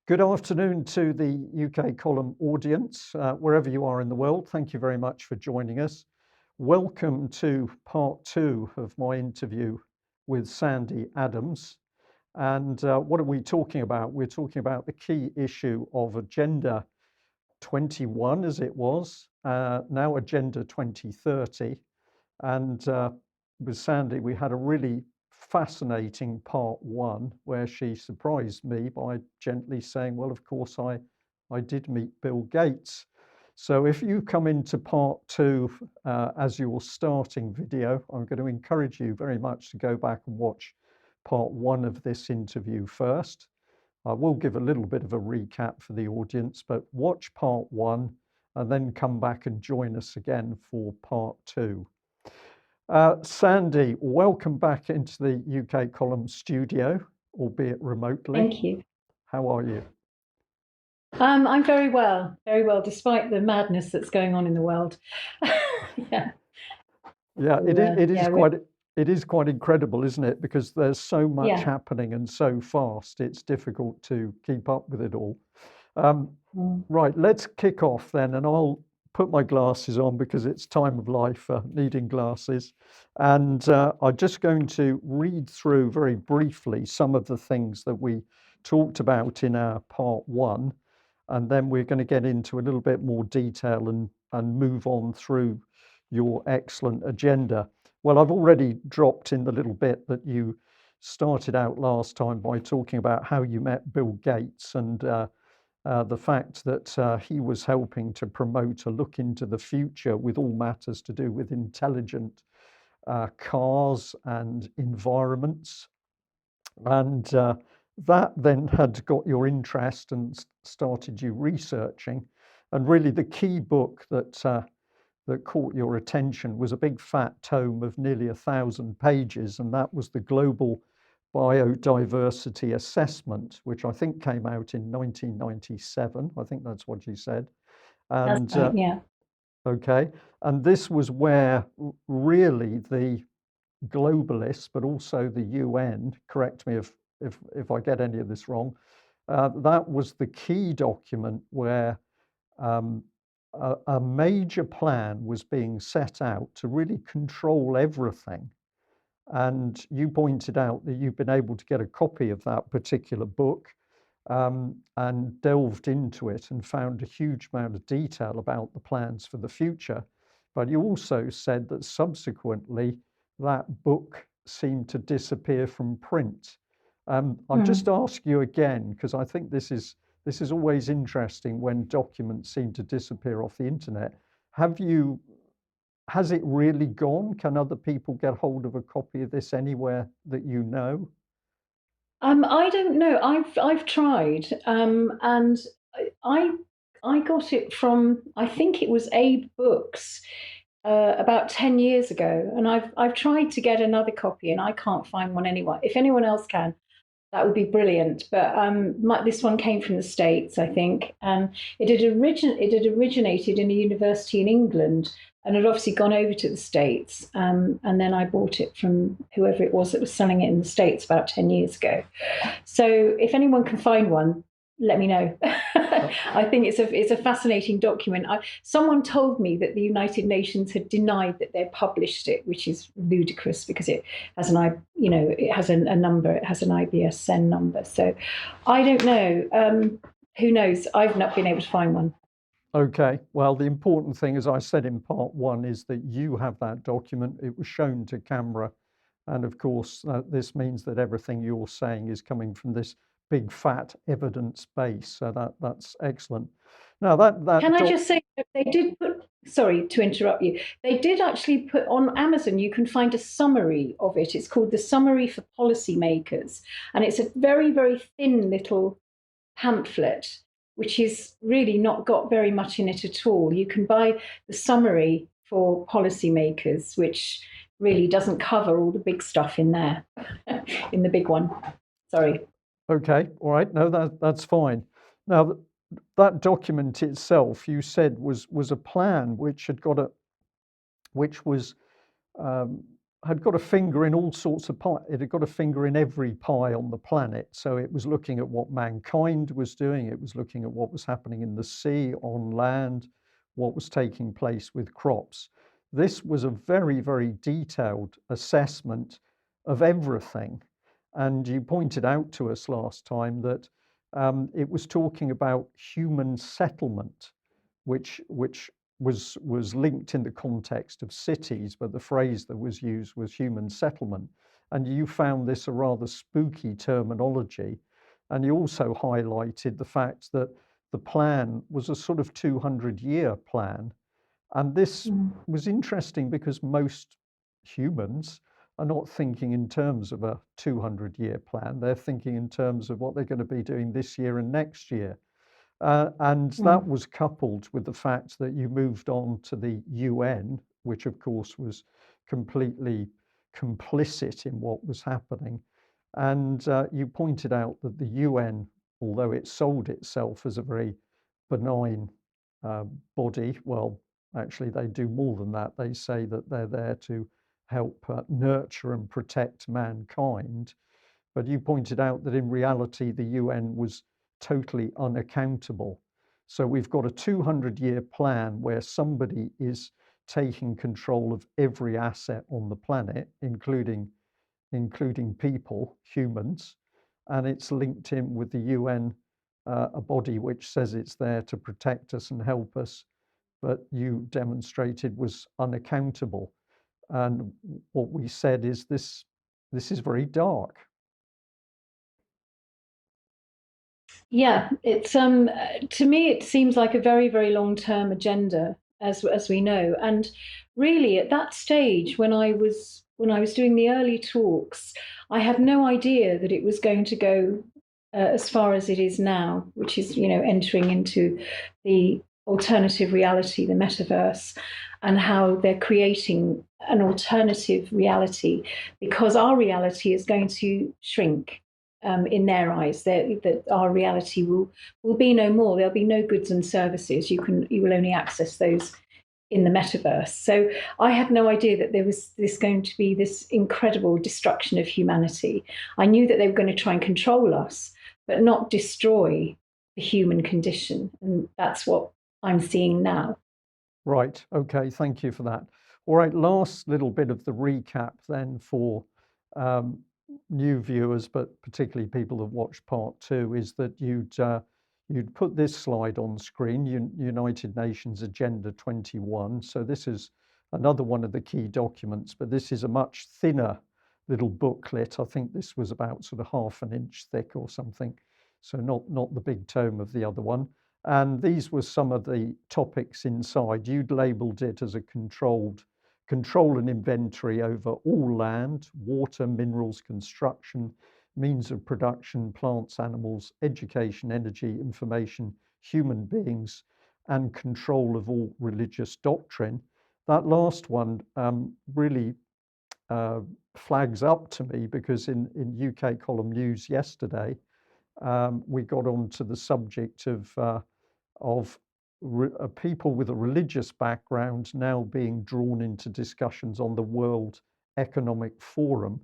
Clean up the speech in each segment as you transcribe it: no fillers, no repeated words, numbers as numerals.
Good afternoon to the UK column audience, wherever you are in the world. Thank you very much for joining us. Welcome to part two of my interview with Sandi Adams. And what are we talking about? We're talking about the key issue of Agenda 21, as it was, now Agenda 2030. And with Sandi, we had a really fascinating part one where she surprised me by gently saying, well, of course, I did meet Bill Gates. So if you come into part two as your starting video, I'm going to encourage you very much to go back and watch part one of this interview first. I will give a little bit of a recap for the audience, but watch part one and then come back and join us again for part two. Sandi, welcome back into the UK column studio, albeit remotely. Thank you. How are you? I'm very well, despite the madness that's going on in the world. Yeah. Yeah, So, it is quite incredible, isn't it? Because there's so much yeah. happening and so fast, it's difficult to keep up with it all. Um, Mm. right, let's kick off then, and I'll put my glasses on because it's time of life for needing glasses. And I'm just going to read through very briefly some of the things that we talked about in our part one, and then we're going to get into a little bit more detail and move on through your excellent agenda. Well, I've already dropped in the little bit that you started out last time by talking about how you met Bill Gates and the fact that he was helping to promote a look into the future with all matters to do with intelligent cars and environments. And that then had got your interest and started you researching. And really, the key book that caught your attention was a big fat tome of nearly 1,000 pages, and that was the Global Biodiversity Assessment, which I think came out in 1997. I think that's what you said. That's And right. Yeah. okay, and this was where really the globalists, but also the UN, correct me if I get any of this wrong, that was the key document where um, a major plan was being set out to really control everything. And you pointed out that you've been able to get a copy of that particular book and delved into it and found a huge amount of detail about the plans for the future. But you also said that subsequently that book seemed to disappear from print. I'll just Mm. ask you again, because I think this is always interesting when documents seem to disappear off the internet. Have you Has it really gone? Can other people get hold of a copy of this anywhere that you know? I don't know. I've tried, and I I got it from, I think it was Abe Books about 10 years ago, and I've tried to get another copy, and I can't find one anywhere. If anyone else can, that would be brilliant. But this one came from the States, I think. It had originated in a university in England and had obviously gone over to the States. And then I bought it from whoever it was that was selling it in the States about 10 years ago. So if anyone can find one, let me know. I think it's a fascinating document. Someone told me that the United Nations had denied that they'd published it, which is ludicrous because it has it has a number, it has an IBSN number. So I don't know. Who knows? I've not been able to find one. Okay, well, the important thing, as I said in part one, is that you have that document. It was shown to camera. And of course, this means that everything you're saying is coming from this big fat evidence base. So that's excellent. Now that Can I doc, just say that they did put, sorry to interrupt you, they did actually put on Amazon, you can find a summary of it. It's called the Summary for Policymakers. And it's a very, very thin little pamphlet, which is really not got very much in it at all. You can buy the summary for policymakers, which really doesn't cover all the big stuff in there, in the big one. Sorry. okay, all right, no, that's fine. Now that document itself, you said was a plan which had got a which was um, had got a finger in all sorts of pie. It had got a finger in every pie on the planet. So it was looking at what mankind was doing. It was looking at what was happening in the sea, on land, what was taking place with crops. This was a very, very detailed assessment of everything. And you pointed out to us last time that it was talking about human settlement, which was linked in the context of cities, but the phrase that was used was human settlement. And you found this a rather spooky terminology. And you also highlighted the fact that the plan was a sort of 200-year plan. And this Mm. was interesting because most humans are not thinking in terms of a 200-year plan. They're thinking in terms of what they're going to be doing this year and next year. And that Mm. was coupled with the fact that you moved on to the UN, which of course was completely complicit in what was happening. And you pointed out that the UN, although it sold itself as a very benign uh, body, well, actually, they do more than that. They say that they're there to help nurture and protect mankind. But you pointed out that in reality, the UN was totally unaccountable. So we've got a 200-year plan where somebody is taking control of every asset on the planet, including people, humans, and it's linked in with the UN, a body which says it's there to protect us and help us, but you demonstrated was unaccountable. And what we said is this is very dark. Yeah, it's to me it seems like a very, very long-term agenda, as we know. And really at that stage when I was doing the early talks, I had no idea that it was going to go as far as it is now, which is, entering into the alternative reality, the metaverse, and how they're creating an alternative reality because our reality is going to shrink in their eyes. That our reality will be no more. There'll be no goods and services. You will only access those in the metaverse. So I had no idea that there was going to be this incredible destruction of humanity. I knew that they were going to try and control us, but not destroy the human condition, and that's what I'm seeing now. Right. Okay. Thank you for that. All right. Last little bit of the recap then for um, new viewers, but particularly people that watched part two, is that you'd put this slide on screen, United Nations Agenda 21. So this is another one of the key documents, but this is a much thinner little booklet. I think this was about sort of half an inch thick or something. So not the big tome of the other one. And these were some of the topics inside. You'd labeled it as a control and inventory over all land, water, minerals, construction, means of production, plants, animals, education, energy, information, human beings, and control of all religious doctrine. That last one really uh, flags up to me because in UK column news yesterday, we got onto the subject of people with a religious background now being drawn into discussions on the World Economic Forum.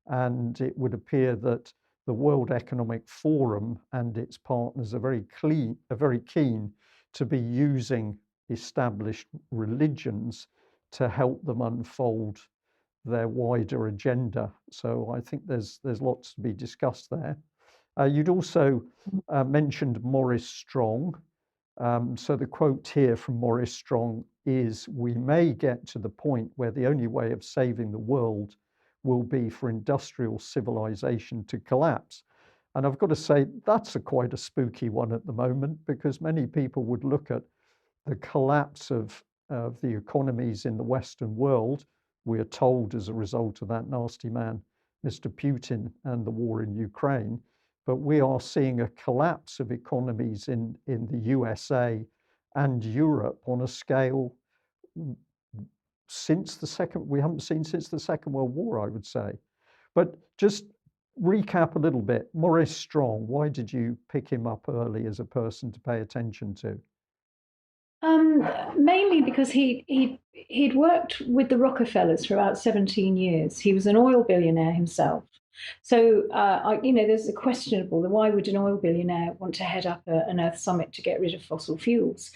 And it would appear that the World Economic Forum and its partners are very keen to be using established religions to help them unfold their wider agenda. So I think there's lots to be discussed there. You'd also mentioned Maurice Strong. So the quote here from Maurice Strong is, "We may get to the point where the only way of saving the world will be for industrial civilization to collapse." And I've got to say, that's quite a spooky one at the moment because many people would look at the collapse of the economies in the Western world, we are told as a result of that nasty man, Mr. Putin, and the war in Ukraine. But we are seeing a collapse of economies in the USA and Europe on a scale we haven't seen since the Second World War, I would say. But just recap a little bit. Maurice Strong, why did you pick him up early as a person to pay attention to? Mainly because he'd worked with the Rockefellers for about 17 years. He was an oil billionaire himself. So, there's a questionable. Why would an oil billionaire want to head up an Earth summit to get rid of fossil fuels?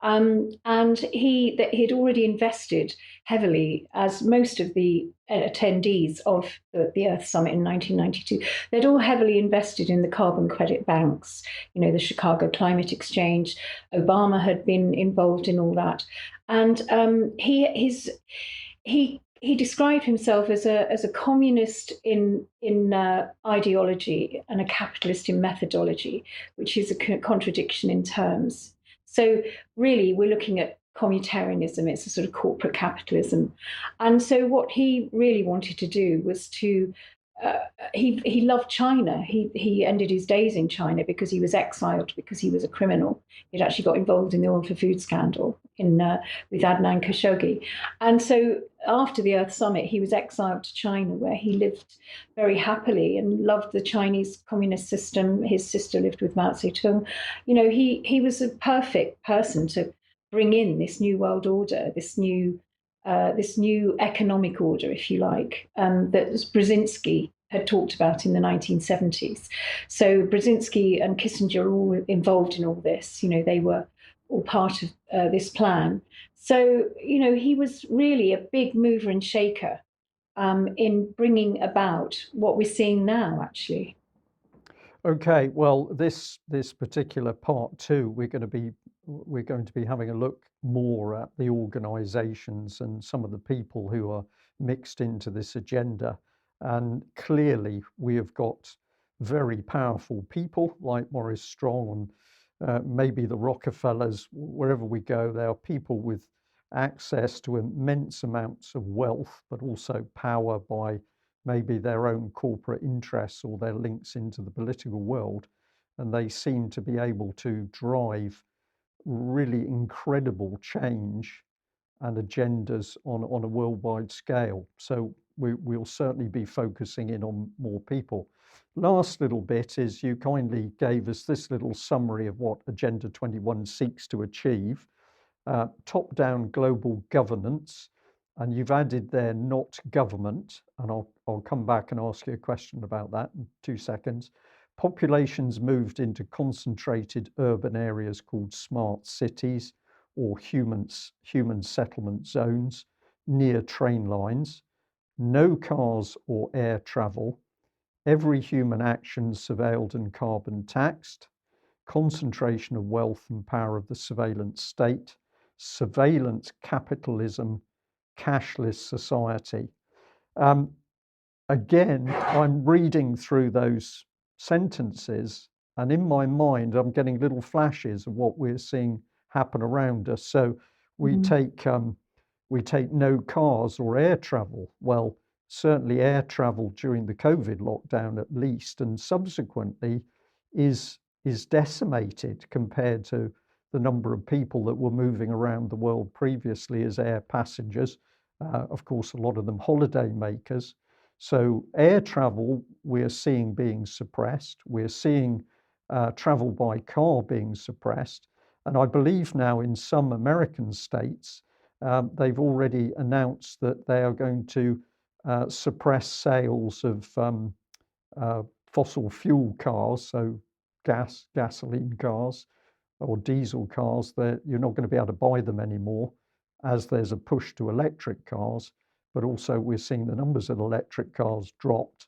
And he'd already invested heavily, as most of the attendees of the Earth Summit in 1992, they'd all heavily invested in the carbon credit banks, the Chicago Climate Exchange. Obama had been involved in all that, and he described himself as a communist in ideology and a capitalist in methodology, which is a contradiction in terms. So really, we're looking at communitarianism. It's a sort of corporate capitalism, and so what he really wanted to do was to he loved China. He ended his days in China because he was exiled because he was a criminal. He'd actually got involved in the oil for food scandal with Adnan Khashoggi, and so after the Earth Summit, he was exiled to China, where he lived very happily and loved the Chinese communist system. His sister lived with Mao Zedong. He was a perfect person to bring in this new world order, this new economic order, if you like, that Brzezinski had talked about in the 1970s. So Brzezinski and Kissinger are all involved in all this. They were all part of this plan. So, he was really a big mover and shaker in bringing about what we're seeing now, actually. Okay, well, this particular part two, we're going to be having a look more at the organisations and some of the people who are mixed into this agenda. And clearly, we have got very powerful people like Maurice Strong and maybe the Rockefellers. Wherever we go, there are people with access to immense amounts of wealth, but also power by maybe their own corporate interests or their links into the political world. And they seem to be able to drive really incredible change and agendas on a worldwide scale. So we'll certainly be focusing in on more people. Last little bit is you kindly gave us this little summary of what Agenda 21 seeks to achieve. Top-down global governance, and you've added there not government, and I'll come back and ask you a question about that in 2 seconds. Populations moved into concentrated urban areas called smart cities or human settlement zones near train lines. No cars or air travel. Every human action surveilled and carbon taxed. Concentration of wealth and power of the surveillance state. Surveillance capitalism, cashless society. Um, Again, I'm reading through those sentences, and in my mind, I'm getting little flashes of what we're seeing happen around us. So we Mm-hmm. take we take no cars or air travel. Well, certainly air travel during the COVID lockdown, at least, and subsequently, is decimated compared to the number of people that were moving around the world previously as air passengers. Of course, a lot of them holiday makers. So air travel, we're seeing being suppressed. We're seeing travel by car being suppressed. And I believe now in some American states, they've already announced that they are going to suppress sales of fossil fuel cars, so gasoline cars or diesel cars, that you're not going to be able to buy them anymore as there's a push to electric cars. But also we're seeing the numbers of electric cars dropped.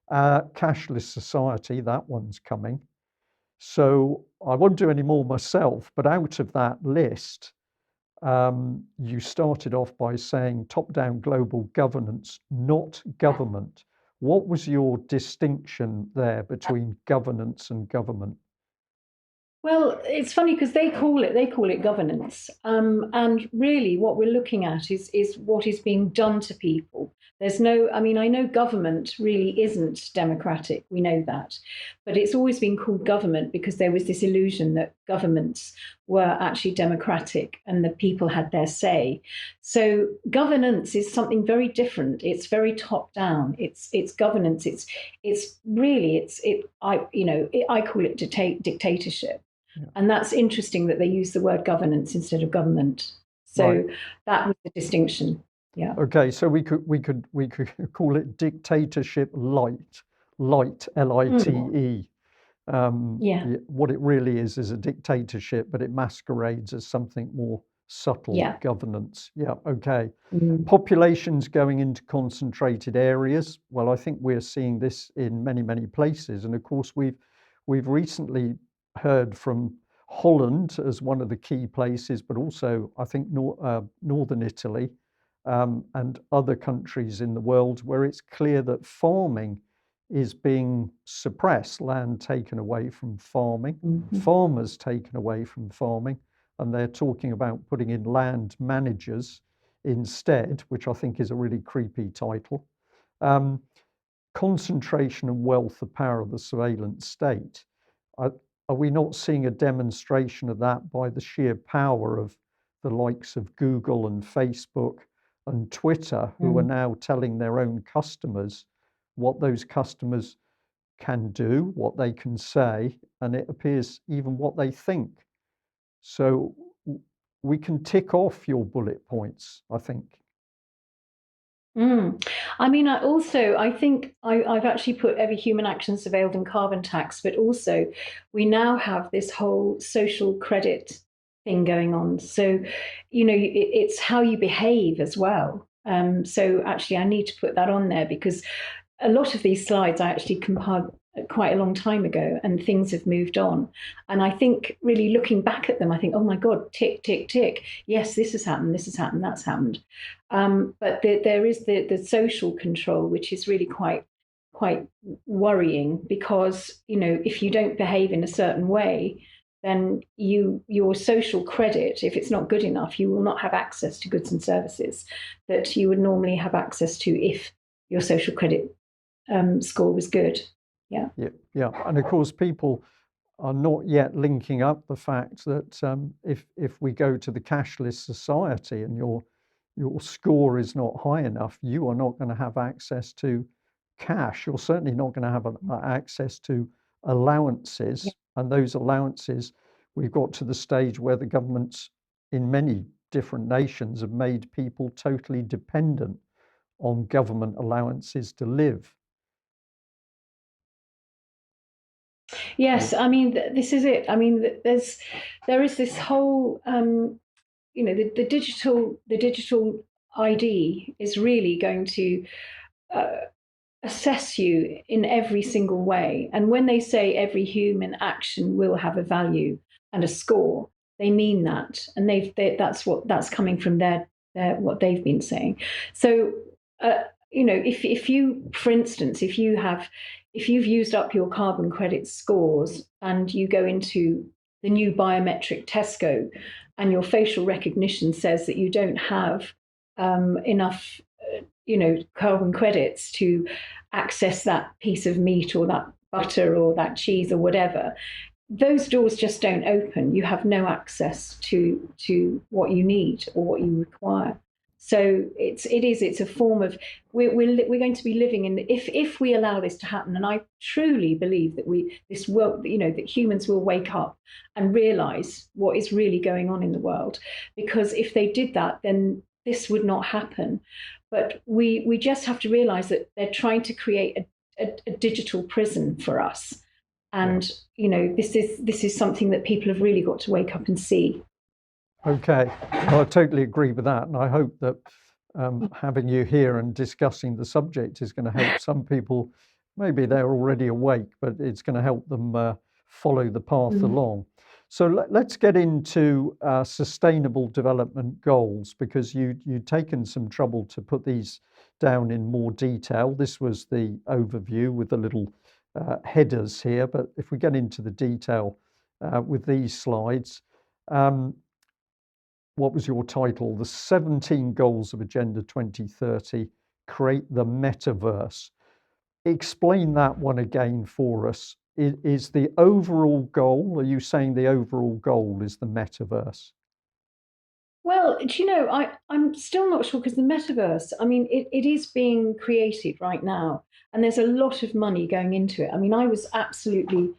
Cashless society, that one's coming. So I won't do any more myself, but out of that list, you started off by saying top-down global governance, not government. What was your distinction there between governance and government? Well, it's funny because they call it governance, and really what we're looking at is what is being done to people. There's no, I mean, I know government really isn't democratic. We know that, but it's always been called government because there was this illusion that governments were actually democratic and the people had their say. So governance is something very different. It's very top down. It's governance. It's really it's it I you know it, I call it dictatorship. And that's interesting that they use the word governance instead of government. Right. So that was the distinction. Yeah. Okay, so we could call it dictatorship light, Mm. LITE. Yeah. What it really is a dictatorship, but it masquerades as something more subtle, Yeah. governance. Yeah, okay. Mm. Populations going into concentrated areas. Well, I think we're seeing this in many, many places. And of course, we've recently heard from Holland as one of the key places, but also I think northern Italy and other countries in the world where it's clear that farming is being suppressed, land taken away from farming, Mm-hmm. farmers taken away from farming, and they're talking about putting in land managers instead, which I think is a really creepy title. Um, Concentration and wealth, the power of the surveillance state. Are, are we not seeing a demonstration of that by the sheer power of the likes of Google and Facebook and Twitter, who are Mm. now telling their own customers what those customers can do, what they can say, and it appears even what they think? So we can tick off your bullet points, I think. Mm. I mean, I think I've actually put every human action surveilled in carbon tax, but also we now have this whole social credit thing going on. So, it's how you behave as well. So actually, I need to put that on there because a lot of these slides I actually compiled quite a long time ago and things have moved on. And I think really looking back at them, I think, oh my God, tick, tick, tick. Yes, this has happened, that's happened. But there is the social control, which is really quite worrying because, if you don't behave in a certain way, then your social credit, if it's not good enough, you will not have access to goods and services that you would normally have access to if your social credit score was good. Yeah. Yeah, yeah. And of course, people are not yet linking up the fact that if we go to the cashless society and your score is not high enough, you are not going to have access to cash. You're certainly not going to have access to Yeah. allowances, and those allowances, we've got to the stage where the governments in many different nations have made people totally dependent on government allowances to live. Yes, I mean this is it. I mean there is this whole the digital ID is really going to uh, assess you in every single way. And when they say every human action will have a value and a score, they mean that, and that's coming from their what they've been saying. So, if you, for instance, if you've used up your carbon credit scores and you go into the new biometric Tesco, and your facial recognition says that you don't have enough carbon credits to access that piece of meat or that butter or that cheese or whatever, those doors just don't open. You have no access to what you need or what you require. So it's a form of we're going to be living in, if we allow this to happen, and I truly believe that this will, that humans will wake up and realize what is really going on in the world, because if they did that, then this would not happen. But we just have to realize that they're trying to create a digital prison for us, Yeah. and this is something that people have really got to wake up and see. Okay, well, I totally agree with that, and I hope that having you here and discussing the subject is going to help some people. Maybe they're already awake, but it's going to help them follow the path Mm. along. So let's get into sustainable development goals, because you'd taken some trouble to put these down in more detail. This was the overview with the little headers here, but if we get into the detail with these slides. Um, what was your title? The 17 Goals of Agenda 2030 Create the Metaverse. Explain that one again for us. Is the overall goal, are you saying the overall goal is the metaverse? Well, I'm still not sure, because the metaverse, I mean, it is being created right now, and there's a lot of money going into it. I mean, I was absolutely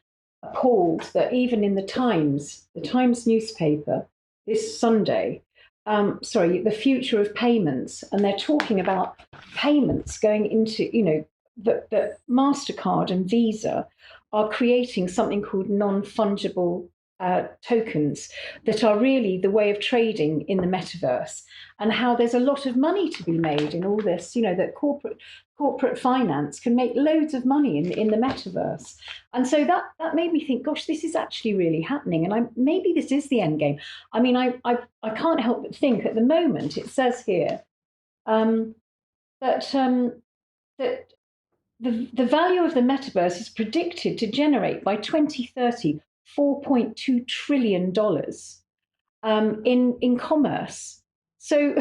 appalled that even in the Times newspaper this Sunday, the future of payments, and they're talking about payments going into, that MasterCard and Visa are creating something called non-fungible tokens that are really the way of trading in the metaverse, and how there's a lot of money to be made in all this, that corporate finance can make loads of money in the metaverse. And so that made me think, gosh, this is actually really happening. And maybe this is the end game. I mean, I can't help but think at the moment, it says here that the value of the metaverse is predicted to generate by 2030 $4.2 trillion in commerce. So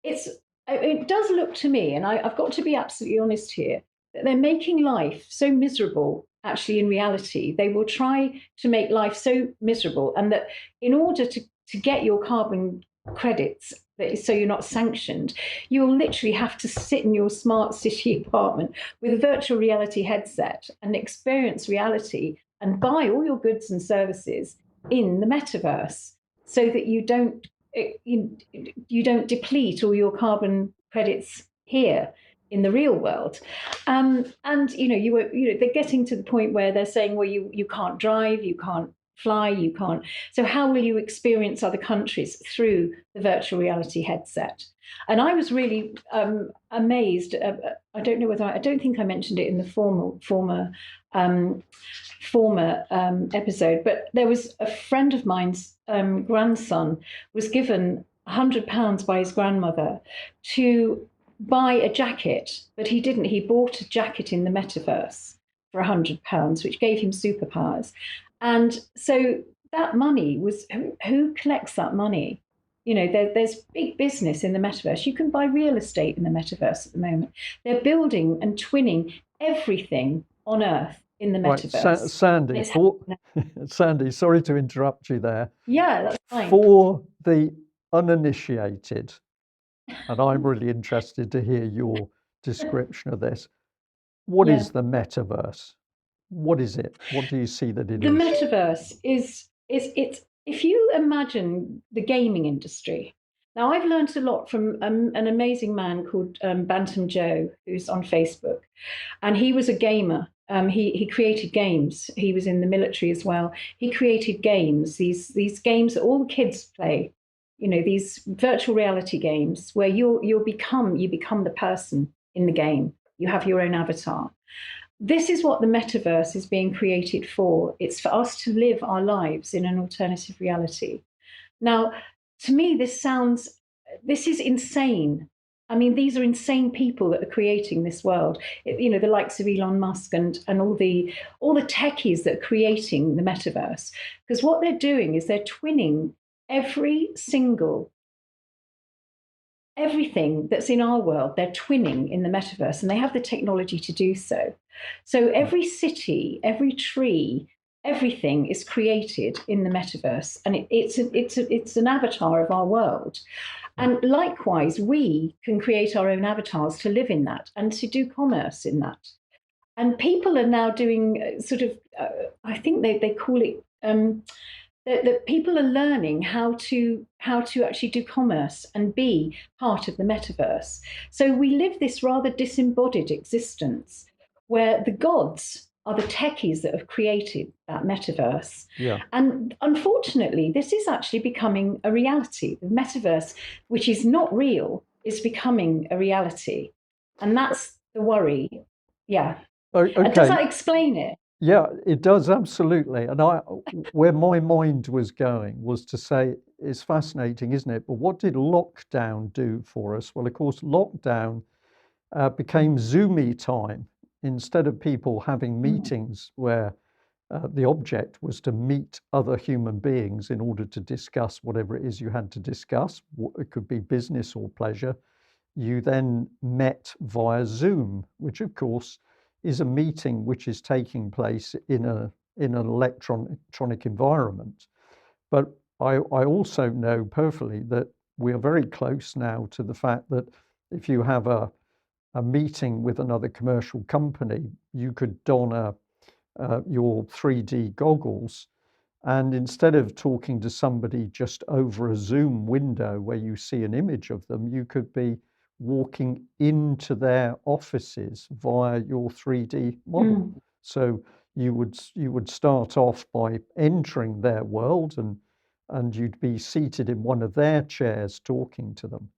it does look to me, and I've got to be absolutely honest here, that they're making life so miserable. Actually, in reality, they will try to make life so miserable, and that in order to get your carbon credits, so you're not sanctioned, you'll literally have to sit in your smart city apartment with a virtual reality headset and experience reality and buy all your goods and services in the metaverse, so that you don't deplete all your carbon credits here in the real world. And they're getting to the point where they're saying, well, you can't drive, you can't fly, you can't. So how will you experience other countries? Through the virtual reality headset. And I was really amazed. I don't know whether I don't think I mentioned it in the former episode, but there was a friend of mine's grandson was given £100 by his grandmother to buy a jacket, but he didn't. He bought a jacket in the metaverse for £100, which gave him superpowers. And so that money was, who collects that money? There's big business in the metaverse. You can buy real estate in the metaverse at the moment. They're building and twinning everything on Earth in the metaverse. Right, Sandi, Sandi, sorry to interrupt you there. Yeah, that's fine. For the uninitiated, and I'm really interested to hear your description of this, what is the metaverse? What is it? What do you see that it is? The metaverse is it's, if you imagine the gaming industry. Now, I've learned a lot from an amazing man called Bantam Joe, who's on Facebook, and he was a gamer. He created games. He was in the military as well. He created games, these games that all the kids play. These virtual reality games where you become the person in the game. You have your own avatar. This is what the metaverse is being created for. It's for us to live our lives in an alternative reality. Now, to me, this is insane. I mean, these are insane people that are creating this world. The likes of Elon Musk and all the techies that are creating the metaverse. Because what they're doing is they're twinning everything that's in our world. They're twinning in the metaverse, and they have the technology to do so. So every city, every tree, everything is created in the metaverse, and it's an avatar of our world. And likewise, we can create our own avatars to live in that and to do commerce in that. And people are now doing I think they call it, that people are learning how to actually do commerce and be part of the metaverse. So we live this rather disembodied existence where the gods are the techies that have created that metaverse. Yeah. And unfortunately, this is actually becoming a reality. The metaverse, which is not real, is becoming a reality. And that's the worry. Yeah. Okay. Does that explain it? Yeah, it does, absolutely. And where my mind was going was to say, it's fascinating, isn't it? But what did lockdown do for us? Well, of course, lockdown became Zoomy time. Instead of people having meetings where the object was to meet other human beings in order to discuss whatever it is you had to discuss, it could be business or pleasure, you then met via Zoom, which of course is a meeting which is taking place in an electronic environment. But I also know perfectly that we are very close now to the fact that if you have a meeting with another commercial company, you could don your 3D goggles, and instead of talking to somebody just over a Zoom window where you see an image of them, you could be walking into their offices via your 3D model. Mm. So you would start off by entering their world, and you'd be seated in one of their chairs talking to them.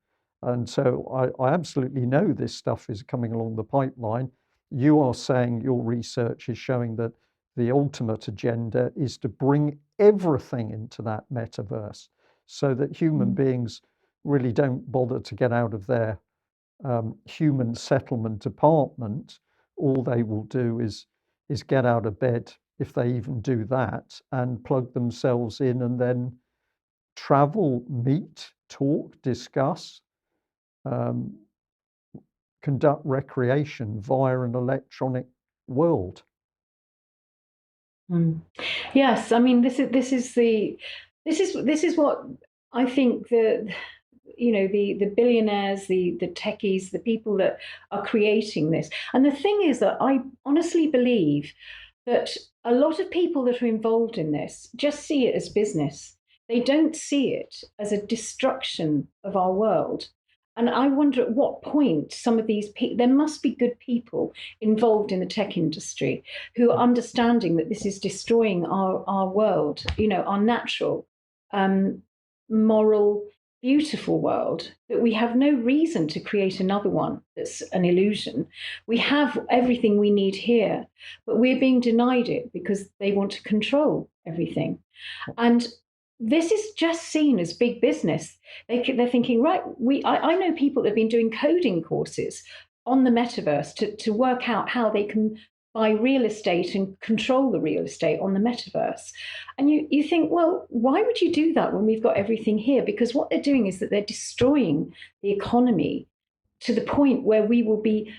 And so I absolutely know this stuff is coming along the pipeline. You are saying your research is showing that the ultimate agenda is to bring everything into that metaverse so that human Mm. beings really don't bother to get out of their human settlement apartment. All they will do is get out of bed, if they even do that, and plug themselves in and then travel, meet, talk, discuss, um, conduct recreation via an electronic world. Mm. Yes, I mean this is what I think the billionaires, the techies, the people that are creating this. And the thing is that I honestly believe that a lot of people that are involved in this just see it as business. They don't see it as a destruction of our world. And I wonder at what point some of these people, there must be good people involved in the tech industry who are understanding that this is destroying our world, our natural, um, moral, beautiful world, that we have no reason to create another one that's an illusion. We have everything we need here, but we're being denied it because they want to control everything. And this is just seen as big business. They're thinking, right, I know people that have been doing coding courses on the metaverse to work out how they can buy real estate and control the real estate on the metaverse. And you think, well, why would you do that when we've got everything here? Because what they're doing is that they're destroying the economy to the point where we will be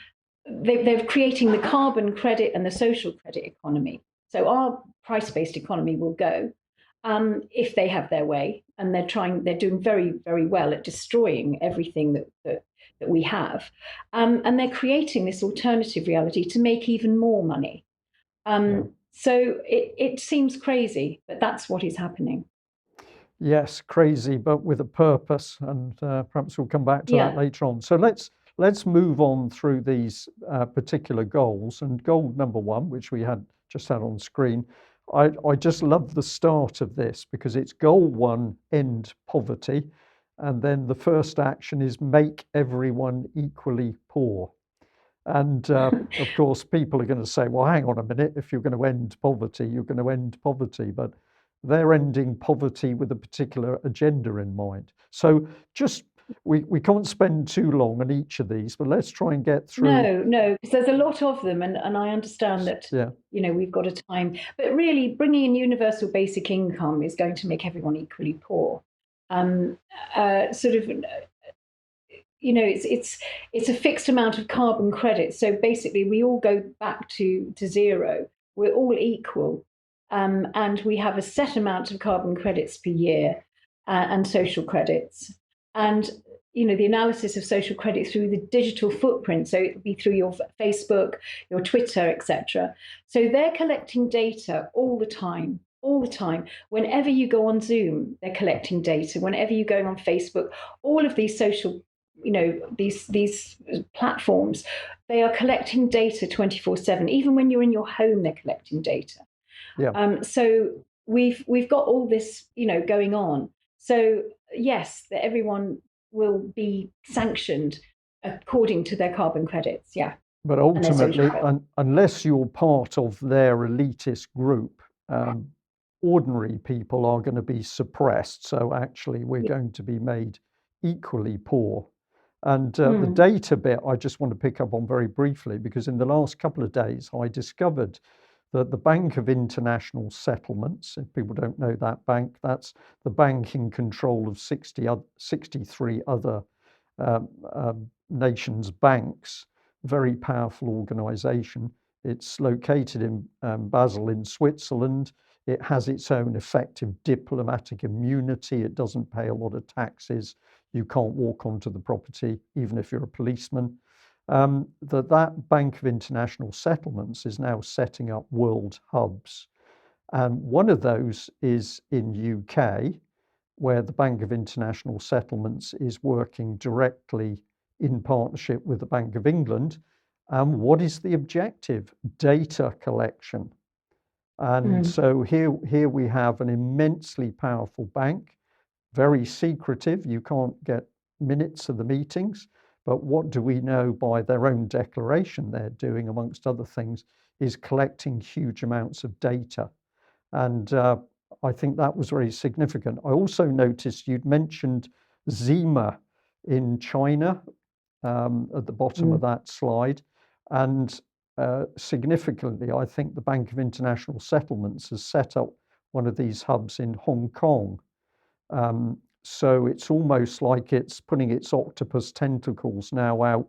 they're creating the carbon credit and the social credit economy. So our price-based economy will go if they have their way, and they're doing very, very well at destroying everything that we have, and they're creating this alternative reality to make even more money. Yeah. So it seems crazy, but that's what is happening. Yes, crazy, but with a purpose, and perhaps we'll come back to that Yeah. later on. So let's move on through these particular goals. And goal number one, which we had just had on screen, I just love the start of this because it's goal one, end poverty, and then the first action is make everyone equally poor. And of course, people are going to say, well, hang on a minute, if you're going to end poverty, you're going to end poverty. But they're ending poverty with a particular agenda in mind. So just, we can't spend too long on each of these, but let's try and get through. No, no, because there's a lot of them, and I understand that Yeah, we've got a time, but really bringing in universal basic income is going to make everyone equally poor. Um, sort of, it's a fixed amount of carbon credits, so basically we all go back to zero. We're all equal, and we have a set amount of carbon credits per year, and social credits, and the analysis of social credit through the digital footprint, so it would be through your Facebook, your Twitter, etc. So they're collecting data all the time. Whenever you go on Zoom, they're collecting data. Whenever you're going on Facebook, all of these social, these platforms, they are collecting data 24/7. Even when you're in your home, they're collecting data. yeah. So we've got all this, going on. So yes, that everyone will be sanctioned according to their carbon credits, yeah, But and their social ultimately, credits. unless you're part of their elitist group, ordinary people are going to be suppressed. So actually, we're Yeah. going to be made equally poor. And the Mm. data bit, I just want to pick up on very briefly, because in the last couple of days, I discovered that the Bank of International Settlements, if people don't know that bank, that's the bank in control of 63 other nations' banks, very powerful organization. It's located in Basel in Switzerland. It has its own effective diplomatic immunity. It doesn't pay a lot of taxes. You can't walk onto the property, even if you're a policeman. That Bank of International Settlements is now setting up world hubs. And one of those is in UK, where the Bank of International Settlements is working directly in partnership with the Bank of England. What is the objective? Data collection. And Mm. so here we have an immensely powerful bank, very secretive. You can't get minutes of the meetings. But what do we know by their own declaration they're doing, amongst other things, is collecting huge amounts of data. And I think that was very significant. I also noticed you'd mentioned Zima in China at the bottom of Mm. that slide. And significantly, I think the Bank of International Settlements has set up one of these hubs in Hong Kong. So it's almost like it's putting its octopus tentacles now out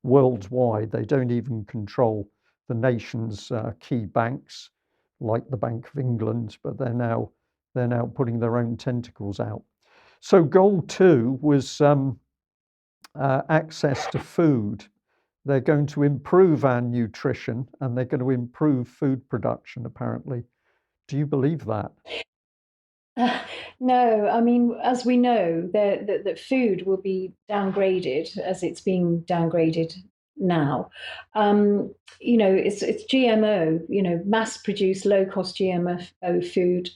worldwide. They don't even control the nation's key banks like the Bank of England, but they're now putting their own tentacles out. So goal two was access to food. They're going to improve our nutrition and they're going to improve food production, apparently. Do you believe that? No, I mean, as we know, that food will be downgraded as it's being downgraded now. It's GMO, mass produced low cost GMO food,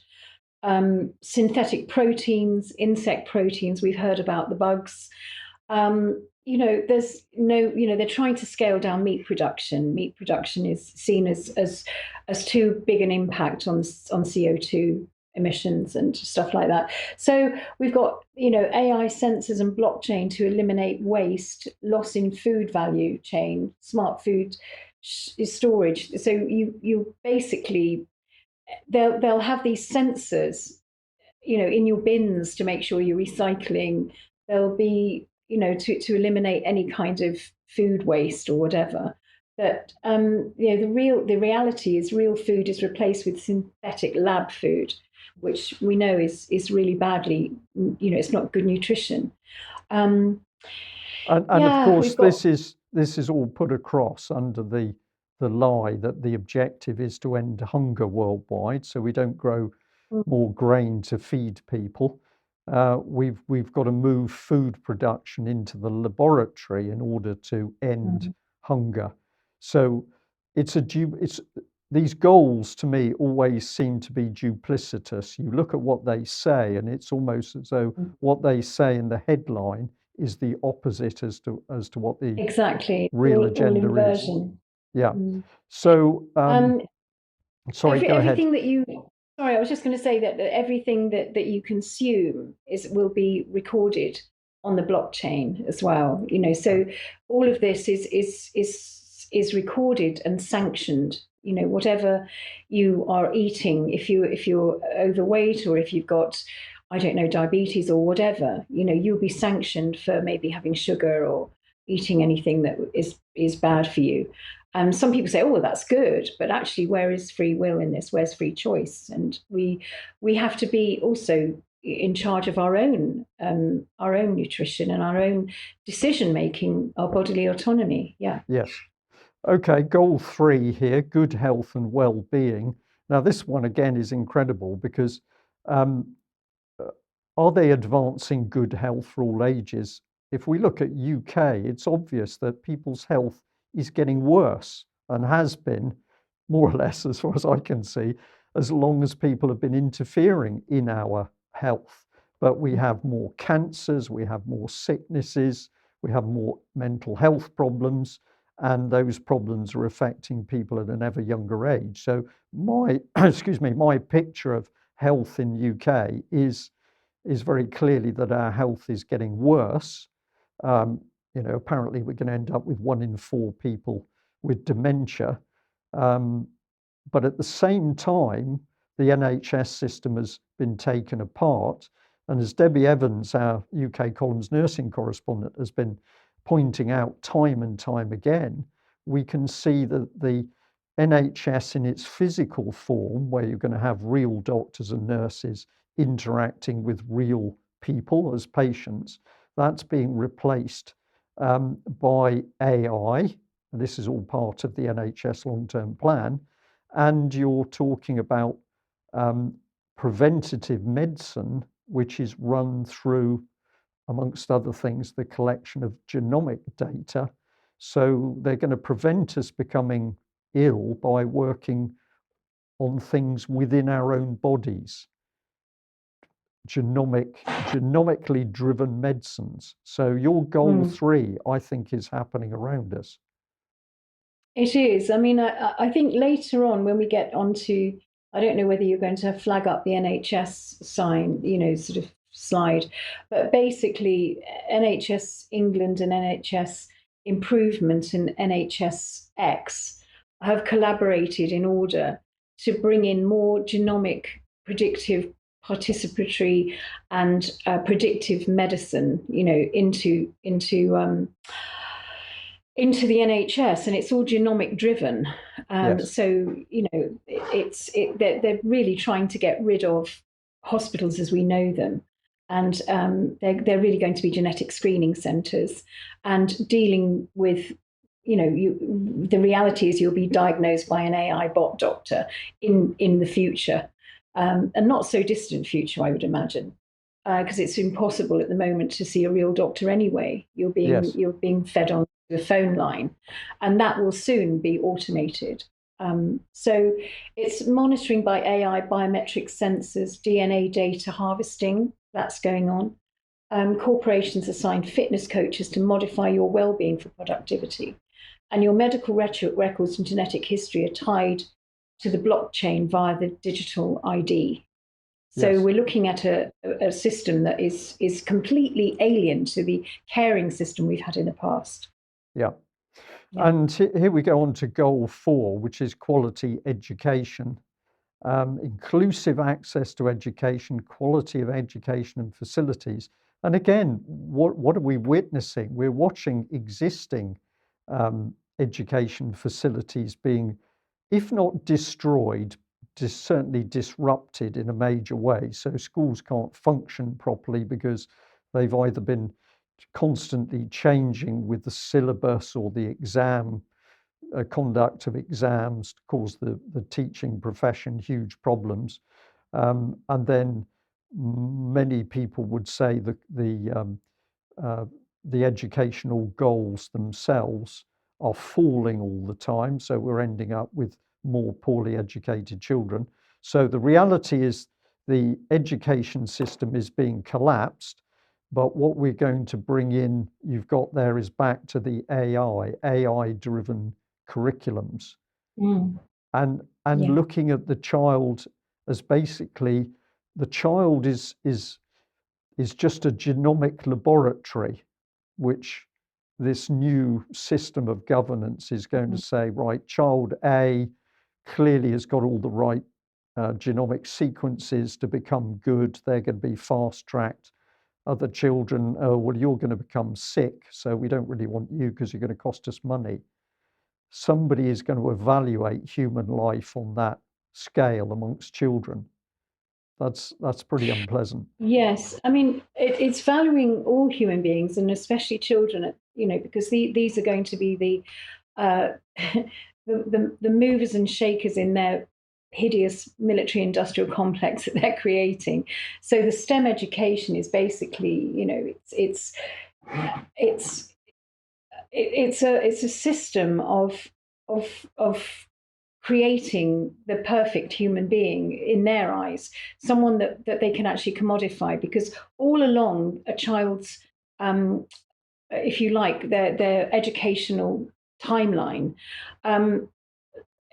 synthetic proteins, insect proteins. We've heard about the bugs. There's no, they're trying to scale down meat production. Meat production is seen as too big an impact on CO2 emissions and stuff like that. So we've got, AI sensors and blockchain to eliminate waste, loss in food value chain, smart food storage. So you basically they'll have these sensors, in your bins to make sure you're recycling. There'll be, to eliminate any kind of food waste or whatever. But the reality is real food is replaced with synthetic lab food, which we know is really badly, it's not good nutrition. Um, And of yeah, course, we've got. this is all put across under the lie that the objective is to end hunger worldwide, so we don't grow more grain to feed people. We've got to move food production into the laboratory in order to end Mm, hunger. So it's these goals to me always seem to be duplicitous. You look at what they say, and it's almost as though mm. what they say in the headline is the opposite as to what the Exactly, real all agenda is. inversion. Yeah. Mm. So, Um, sorry, go ahead. everything that you sorry, I was just going to say that everything that you consume will be recorded on the blockchain as well. So all of this is recorded and sanctioned. Whatever you are eating, if you're overweight or if you've got, I don't know, diabetes or whatever, you'll be sanctioned for maybe having sugar or eating anything that is bad for you. Some people say, "Oh, well, that's good," but actually, where is free will in this? Where's free choice? And we have to be also in charge of our own nutrition and our own decision making, our bodily autonomy. Yeah. Yes. Okay, goal three here, good health and well-being. Now, this one again is incredible because um, uh, are they advancing good health for all ages? If we look at UK, it's obvious that people's health is getting worse and has been, more or less, as far as I can see, as long as people have been interfering in our health. But we have more cancers, we have more sicknesses, we have more mental health problems, and those problems are affecting people at an ever younger age. So my, excuse me, my picture of health in UK is very clearly that our health is getting worse. Um, apparently we're going to end up with 1 in 4 people with dementia. Um, but at the same time, the NHS system has been taken apart. And as Debbie Evans, our UK columns nursing correspondent, has been pointing out time and time again, we can see that the NHS in its physical form, where you're going to have real doctors and nurses interacting with real people as patients, that's being replaced by AI. And this is all part of the NHS long-term plan. And you're talking about um, preventative medicine, which is run through, amongst other things, the collection of genomic data. So they're going to prevent us becoming ill by working on things within our own bodies, genomically driven medicines. So your goal Mm. 3, I think, is happening around us. It is. I mean, I think later on when we get onto, I don't know whether you're going to flag up the NHS sign, sort of slide, but basically NHS England and NHS Improvement and NHS X have collaborated in order to bring in more genomic, predictive, participatory, and predictive medicine, into the NHS, and it's all genomic driven. Yes. So they're really trying to get rid of hospitals as we know them, and they're really going to be genetic screening centres and dealing with. The reality is you'll be diagnosed by an AI bot doctor in the future, and not so distant future, I would imagine, because it's impossible at the moment to see a real doctor anyway. Yes. You're being fed on the phone line, and that will soon be automated. So it's monitoring by AI, biometric sensors, DNA data harvesting. That's going on. Corporations assign fitness coaches to modify your well-being for productivity, and your medical records and genetic history are tied to the blockchain via the digital ID. So Yes. we're looking at a system that is completely alien to the caring system we've had in the past. Yeah. Yeah. And here we go on to goal 4, which is quality education. Inclusive access to education, quality of education and facilities. And again, what are we witnessing? We're watching existing education facilities being, if not destroyed, certainly disrupted in a major way. So schools can't function properly because they've either been constantly changing with the syllabus or the exam conduct of exams cause the teaching profession huge problems. And then many people would say that uh, the educational goals themselves are falling all the time. So we're ending up with more poorly educated children. So the reality is the education system is being collapsed. But what we're going to bring in, you've got there, is back to the AI driven curriculums, Mm. and Yeah. looking at the child as basically the child is just a genomic laboratory, which this new system of governance is going to Mm. say, right, child A clearly has got all the right genomic sequences to become good. They're going to be fast tracked. Other children, oh, well, you're going to become sick, so we don't really want you because you're going to cost us money. Somebody is going to evaluate human life on that scale amongst children. That's pretty unpleasant. Yes, I mean it's valuing all human beings and especially children. Because these are going to be uh, the movers and shakers in their hideous military industrial complex that they're creating. So the STEM education is basically, it's it's a system of of creating the perfect human being in their eyes, someone that they can actually commodify. Because all along a child's, if you like, their educational timeline, um,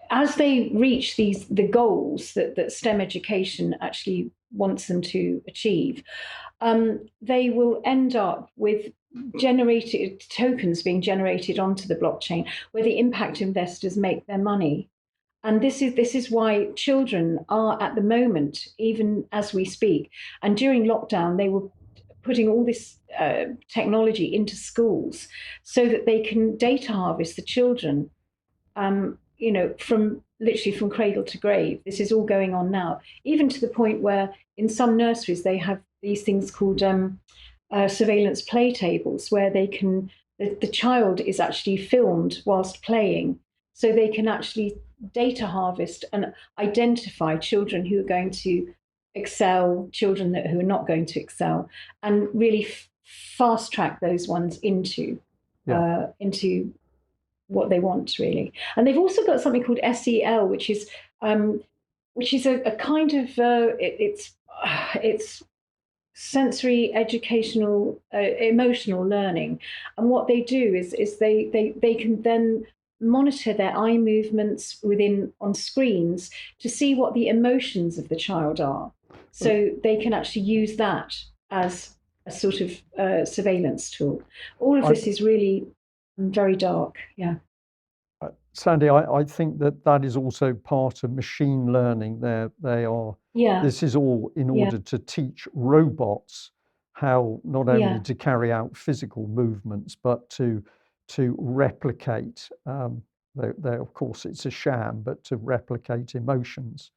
as they reach the goals that STEM education actually wants them to achieve, they will end up with generated tokens being generated onto the blockchain where the impact investors make their money. And this is why children are at the moment, even as we speak, and during lockdown, they were putting all this technology into schools so that they can data harvest the children, from literally from cradle to grave. This is all going on now, even to the point where in some nurseries they have these things called surveillance play tables where they can the child is actually filmed whilst playing, so they can actually data harvest and identify children who are going to excel, children who are not going to excel, and really fast track those ones Yeah. Into what they want really. And they've also got something called SEL, which is a kind of it's sensory educational emotional learning. And what they do is they can then monitor their eye movements within on screens to see what the emotions of the child are, so they can actually use that as a sort of surveillance tool. All of I, this is really very dark. Yeah. Sandy, I think that that is also part of machine learning. They are. Yeah. This is all in Yeah. order to teach robots how not only Yeah. to carry out physical movements, but to replicate. Of course, it's a sham, but to replicate emotions.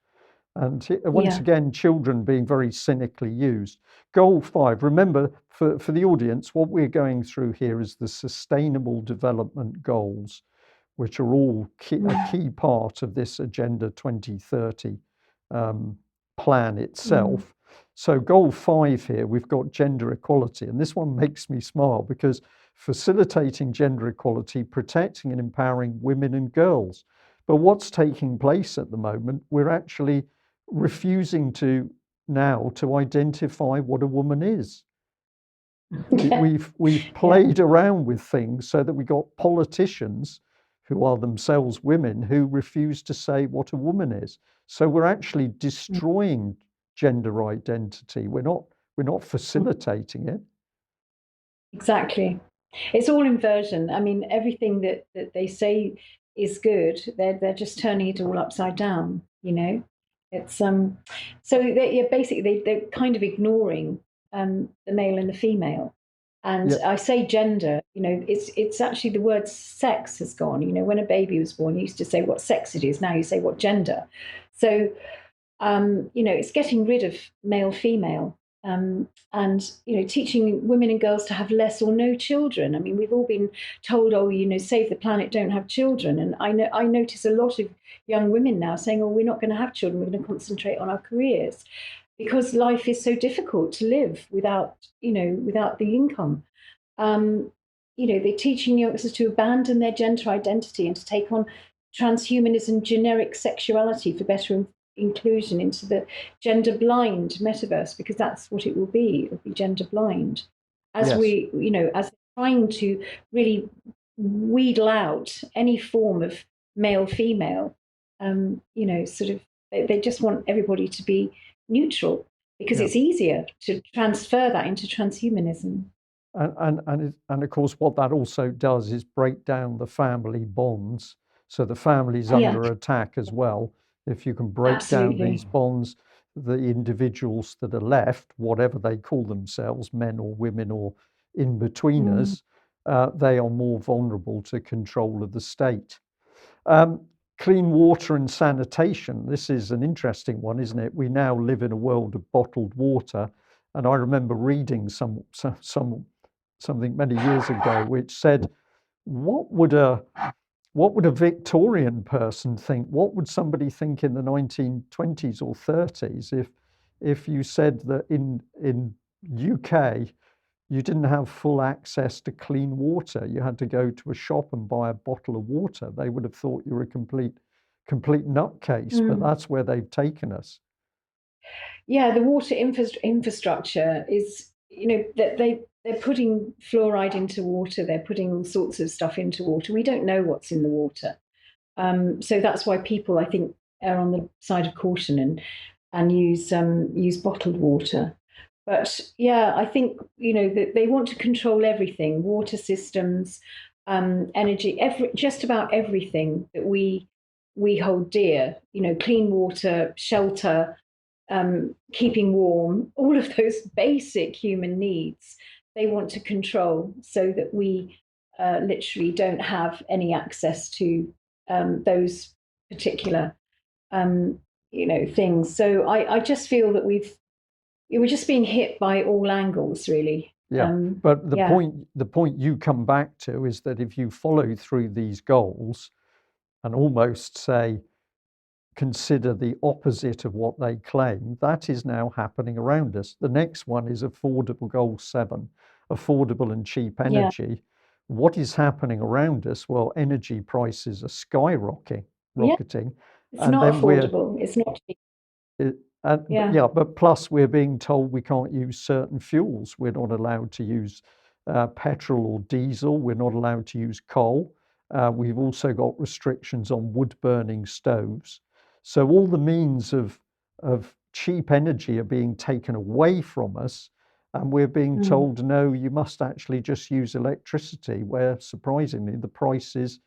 And once Yeah. again, children being very cynically used. Goal 5, remember for the audience, what we're going through here is the Sustainable Development Goals, which are all a key part of this Agenda 2030 um, plan Mm. itself. So, goal 5 here, we've got gender equality. And this one makes me smile because facilitating gender equality, protecting and empowering women and girls. But what's taking place at the moment, we're actually refusing to now to identify what a woman is. Yeah. We've Yeah. played around with things so that we got politicians who are themselves women who refuse to say what a woman is. So we're actually destroying gender identity. We're not facilitating it. Exactly. It's all inversion. I mean, everything that they say is good, they're just turning it all upside down, you know? It's so yeah, basically they're kind of ignoring the male and the female. And Yeah, I say gender, it's actually the word sex has gone. When a baby was born, you used to say what sex it is. Now you say what gender. So it's getting rid of male, female, and teaching women and girls to have less or no children. I mean, we've all been told, oh, save the planet, don't have children. And I notice a lot of young women now saying, oh, we're not going to have children, we're going to concentrate on our careers, because life is so difficult to live without the income. Um, they're teaching youngsters to abandon their gender identity and to take on transhumanism, generic sexuality for better inclusion into the gender blind metaverse, because that's what it will be. It will be gender blind. As yes. as trying to really wheedle out any form of male female, sort of, they just want everybody to be neutral because Yeah. it's easier to transfer that into transhumanism. And of course, what that also does is break down the family bonds. So the family's Yeah, under attack as well. If you can break down these absolutely. bonds, the individuals that are left, whatever they call themselves, men or women or in Mm. betweeners, they are more vulnerable to control of the state. Um, Clean water and sanitation. This is an interesting one, isn't it? We now live in a world of bottled water, and I remember reading something many years ago which said, "What would a Victorian person think? What would somebody think in the 1920s or 30s if you said that in UK you didn't have full access to clean water. You had to go to a shop and buy a bottle of water. They would have thought you were a complete nutcase, but Mm. that's where they've taken us. Yeah, the water infrastructure is, that they're putting fluoride into water. They're putting all sorts of stuff into water. We don't know what's in the water, so that's why people, I think, are on the side of caution and use bottled water. But yeah, I think that they want to control everything: water systems, energy, just about everything that we hold dear. Clean water, shelter, keeping warm, all of those basic human needs. They want to control so that we literally don't have any access to those particular things. So I just feel that we're just being hit by all angles, really. Yeah, but Yeah, the point you come back to is that if you follow through these goals and almost say consider the opposite of what they claim, that is now happening around us. The next one is affordable goal 7, affordable and cheap yeah, energy. What is happening around us? Well, energy prices are skyrocketing, yeah. rocketing, It's and not then we're affordable. It's not cheap. it, and but Yeah. yeah, but plus we're being told we can't use certain fuels. We're not allowed to use petrol or diesel. We're not allowed to use coal. We've also got restrictions on wood burning stoves. So all the means of cheap energy are being taken away from us, and we're being Mm. told no, you must actually just use electricity. Where surprisingly the price is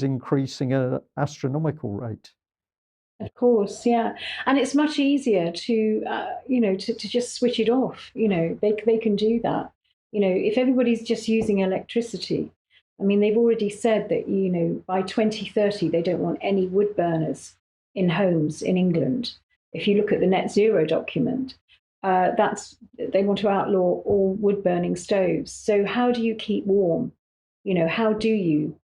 increasing at an astronomical rate. Of course, yeah, and it's much easier to to just switch it off. They can do that. If everybody's just using electricity, I mean, they've already said that by 2030 they don't want any wood burners in homes in England. If you look at the net zero document, that's they want to outlaw all wood burning stoves. So how do you keep warm? How do you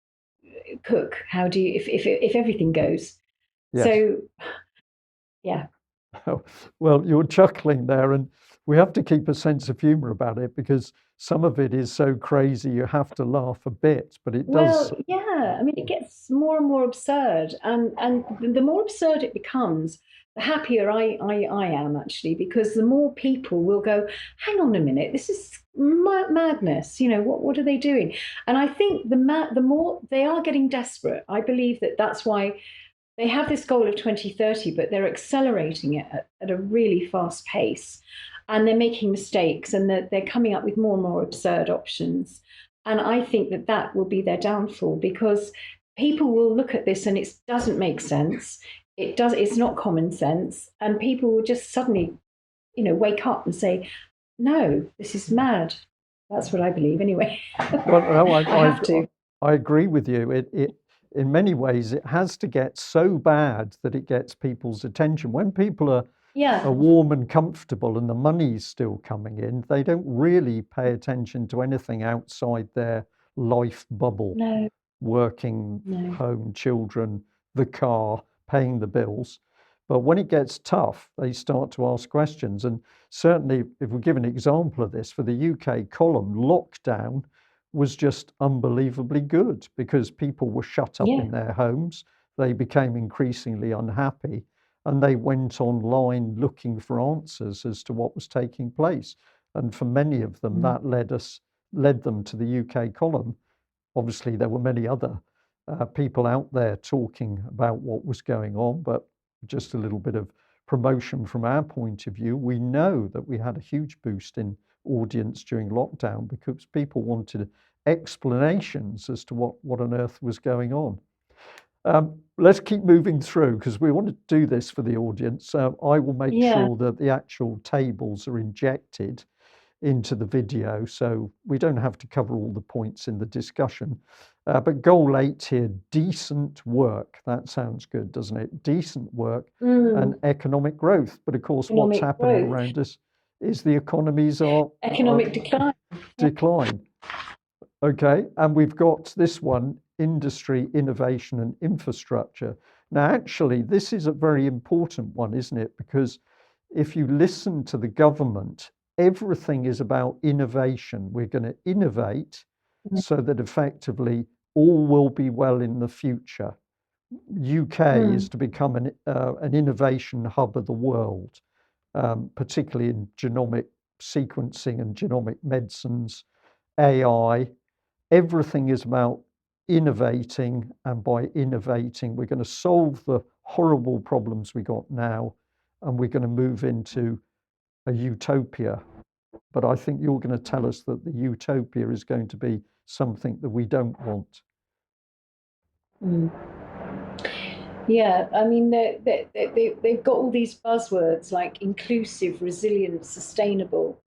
cook? How do you if everything goes? Yes. So yeah. Well, you're chuckling there, and we have to keep a sense of humor about it because some of it is so crazy you have to laugh a bit, but it does. Well, yeah. I mean, it gets more and more absurd, and the more absurd it becomes, the happier I am actually, because the more people will go, hang on a minute, this is madness. What are they doing? And I think the more they are getting desperate, I believe that that's why they have this goal of 2030, but they're accelerating it at a really fast pace. And they're making mistakes and they're coming up with more and more absurd options. And I think that that will be their downfall because people will look at this and it doesn't make sense. It's not common sense. And people will just suddenly, wake up and say, no, this is mad. That's what I believe anyway. Well, no, I have to. I agree with you. In many ways, it has to get so bad that it gets people's attention. When people are Yeah. warm and comfortable and the money's still coming in, they don't really pay attention to anything outside their life bubble. No, Working, no. home, children, the car, paying the bills. But when it gets tough, they start to ask questions. And certainly, if we give an example of this for the UK column, lockdown was just unbelievably good because people were shut up Yeah. in their homes. They became increasingly unhappy and they went online looking for answers as to what was taking place. And for many of them, Mm. that led them to the UK column. Obviously, there were many other people out there talking about what was going on, but just a little bit of promotion from our point of view. We know that we had a huge boost in audience during lockdown because people wanted explanations as to what on earth was going on. Let's keep moving through because we want to do this for the audience. I will make Yeah. sure that the actual tables are injected into the video, so we don't have to cover all the points in the discussion. But goal 8 here, decent work. That sounds good, doesn't it? Decent work and Mm. economic growth. But of course, what's Economic happening growth, around us is the economies are economic decline. Yeah. decline. Okay, and we've got this one, industry, innovation, and infrastructure. Now, actually, this is a very important one, isn't it? Because if you listen to the government, everything is about innovation. We're going to innovate so that effectively all will be well in the future. UK is Mm. to become an innovation hub of the world, particularly in genomic sequencing and genomic medicines, AI. Everything is about innovating, and by innovating, we're going to solve the horrible problems we got now, and we're going to move into a utopia. But I think you're going to tell us that the utopia is going to be something that we don't want. Mm. Yeah, I mean, they've got all these buzzwords like inclusive, resilient, sustainable.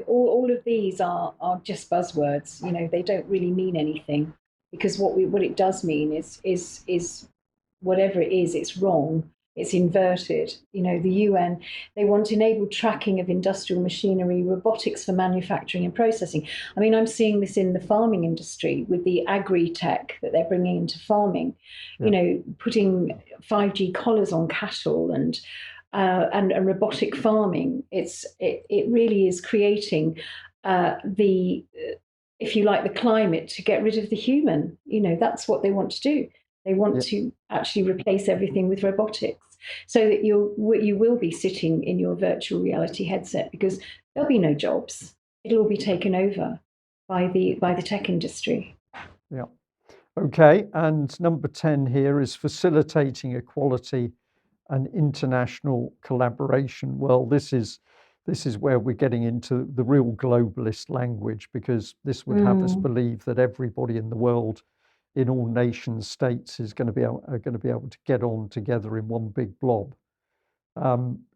All of these are just buzzwords. They don't really mean anything because what it does mean is whatever it is, it's wrong. It's inverted. The UN, they want enabled tracking of industrial machinery, robotics for manufacturing and processing. I mean, I'm seeing this in the farming industry with the agri-tech that they're bringing into farming, Yeah. putting 5G collars on cattle and robotic farming. It really is creating the if you like, the climate to get rid of the human. That's what they want to do. They want Yeah. to actually replace everything with robotics, so that you will be sitting in your virtual reality headset, because there'll be no jobs. It'll all be taken over by the tech industry. Yeah. Okay. And number 10 here is facilitating equality and international collaboration. Well, this is where we're getting into the real globalist language, because this would have us Mm. believe that everybody in the world, in all nation states, is going to be able to get on together in one big blob.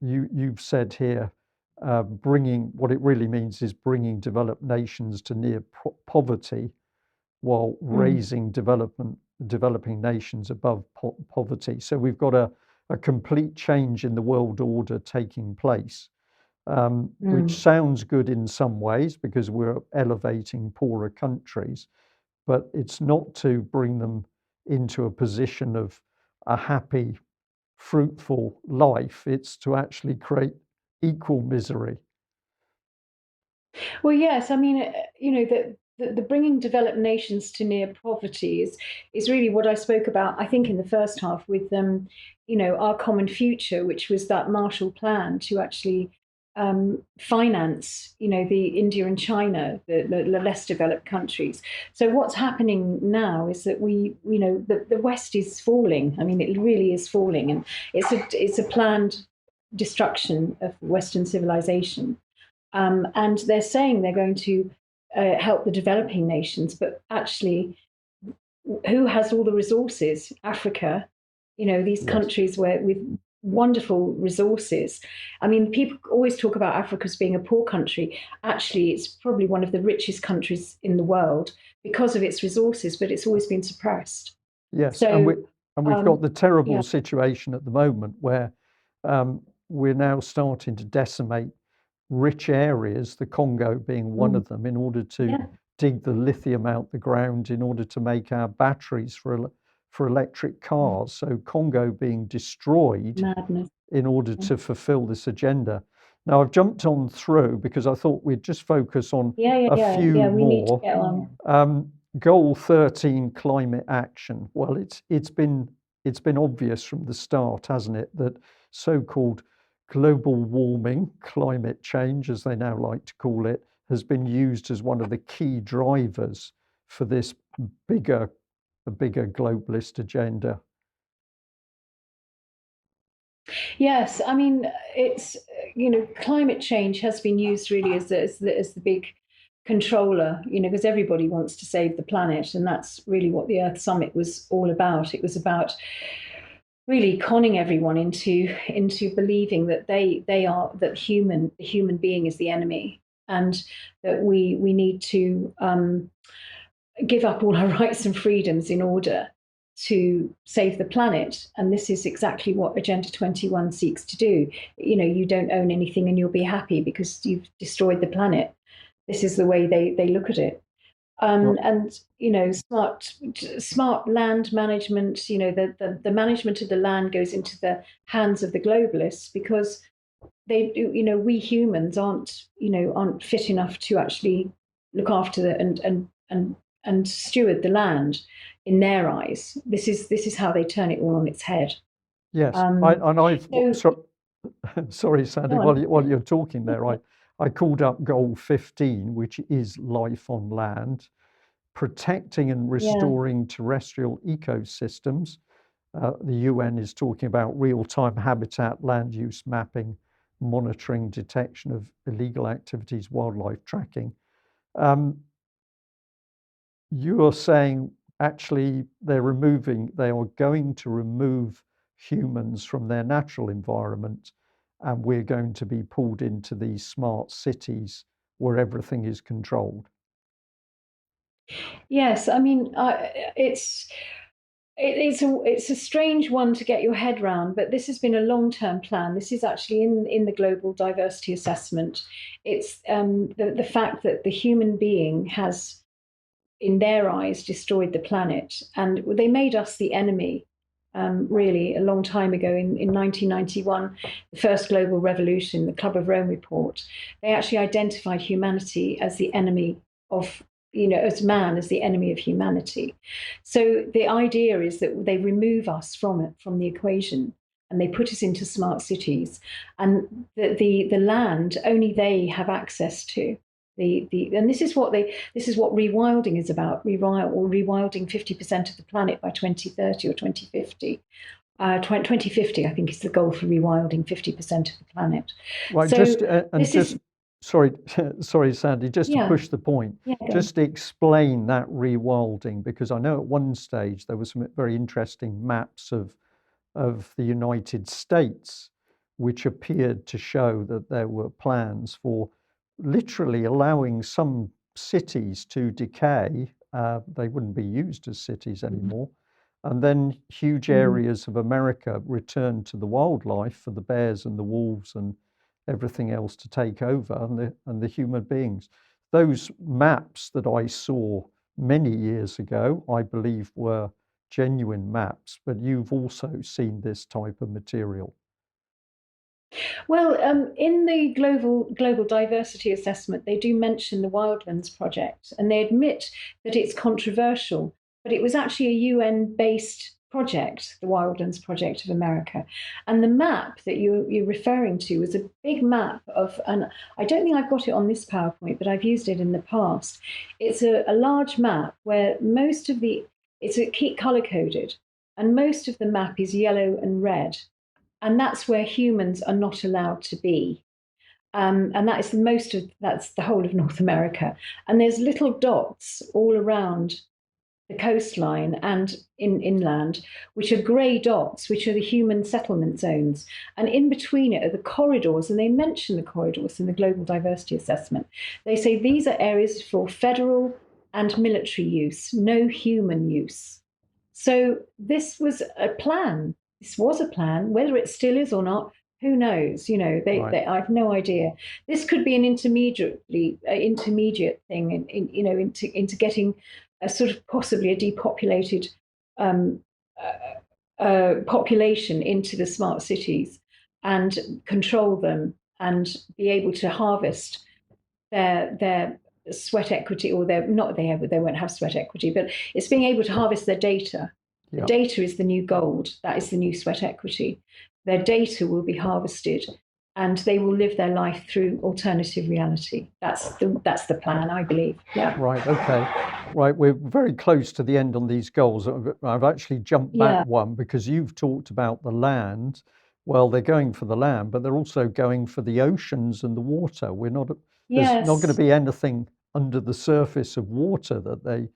You've said here, bringing what it really means is bringing developed nations to near poverty, while Mm. raising developing nations above poverty. So we've got a complete change in the world order taking place, which Mm. sounds good in some ways because we're elevating poorer countries, but it's not to bring them into a position of a happy, fruitful life. It's to actually create equal misery. Well, yes, I mean, the bringing developed nations to near poverty is really what I spoke about, I think, in the first half with our common future, which was that Marshall Plan to actually finance, the India and China, the less developed countries. So what's happening now is that the West is falling. I mean, it really is falling, and it's a planned destruction of Western civilization. And they're saying they're going to help the developing nations, but actually, who has all the resources? Africa, these Yes. countries where with wonderful resources. I mean, people always talk about Africa as being a poor country. Actually, it's probably one of the richest countries in the world because of its resources, but it's always been suppressed. Yes, So, and we've got um, the terrible yeah. situation at the moment where we're now starting to decimate rich areas, the Congo being one Mm. of them, in order to Yeah. dig the lithium out the ground in order to make our batteries for electric Mm. cars. So Congo being destroyed Madness. in order to fulfill this agenda. Now, I've jumped on through because I thought we'd just focus on Yeah, yeah, a yeah, few yeah. We need to more. get on. Goal 13, climate action. Well, it's been obvious from the start, hasn't it, that so-called global warming, climate change, as they now like to call it, has been used as one of the key drivers for this bigger, bigger globalist agenda. Yes, I mean, it's, climate change has been used really as the big controller, because everybody wants to save the planet, and that's really what the Earth Summit was all about. It was about really conning everyone into believing that they are that the human being is the enemy, and that we need to give up all our rights and freedoms in order to save the planet. And this is exactly what Agenda 21 seeks to do. You don't own anything and you'll be happy because you've destroyed the planet. This is the way they look at it. Right. And smart land management. The management of the land goes into the hands of the globalists because they do. We humans aren't fit enough to actually look after the and steward the land in their eyes. This is how they turn it all on its head. Yes, Um, so sorry, Sandy, go on. while you're talking there, I called up goal 15, which is life on land, protecting and Yeah. restoring terrestrial ecosystems. The UN is talking about real-time habitat, land use mapping, monitoring, detection of illegal activities, wildlife tracking. Um, you are saying actually they are going to remove humans from their natural environment, and we're going to be pulled into these smart cities where everything is controlled. Yes, I mean, it's. It's a strange one to get your head round, but this has been a long-term plan. This is actually in the global diversity assessment. It's the fact that the human being has, in their eyes, destroyed the planet, and they made us the enemy. Really, a long time ago, in 1991, the first global revolution, the Club of Rome report, they actually identified humanity as the enemy of, as man as the enemy of humanity. So the idea is that they remove us from it, from the equation, and they put us into smart cities, and the land only they have access to. And this is what rewilding is about. Rewilding 50% of the planet by 2030 or 2050. 2050, I think, is the goal for rewilding 50% of the planet. Right, So and this is, sorry, sorry, Sandy, just to yeah, push the point, yeah, go on. just explain that rewilding, because I know at one stage there were some very interesting maps of the United States, which appeared to show that there were plans for literally allowing some cities to decay. They wouldn't be used as cities anymore. And then huge Mm. areas of America returned to the wildlife for the bears and the wolves and everything else to take over, and the human beings. Those maps that I saw many years ago, I believe, were genuine maps, but you've also seen this type of material. Well, in the global diversity assessment, they do mention the Wildlands project, and they admit that it's controversial, but it was actually a UN-based project, the Wildlands Project of America. And the map that you're referring to was a big map of, and I don't think I've got it on this PowerPoint, but I've used it in the past. It's a large map where it's a color coded, and most of the map is yellow and red, and that's where humans are not allowed to be. And that's the whole of North America. And there's little dots all around the coastline and inland, which are grey dots, which are the human settlement zones. And in between it are the corridors, and they mention the corridors in the Global Diversity Assessment. They say these are areas for federal and military use, no human use. So this was a plan. This was a plan. Whether it still is or not, who knows? Right. I have no idea. This could be an intermediate thing, into getting a sort of possibly a depopulated um, population into the smart cities and control them and be able to harvest their sweat equity, or their not they won't have sweat equity, but it's being able to harvest their data. The Yeah. data is the new gold. That is the new sweat equity. Their data will be harvested, and they will live their life through alternative reality. That's the plan, I believe. Yeah. Right. Okay. Right. We're very close to the end on these goals. I've actually jumped back Yeah. one because you've talked about the land. Well, they're going for the land, but they're also going for the oceans and the water. There's not going to Yes. be anything under the surface of water that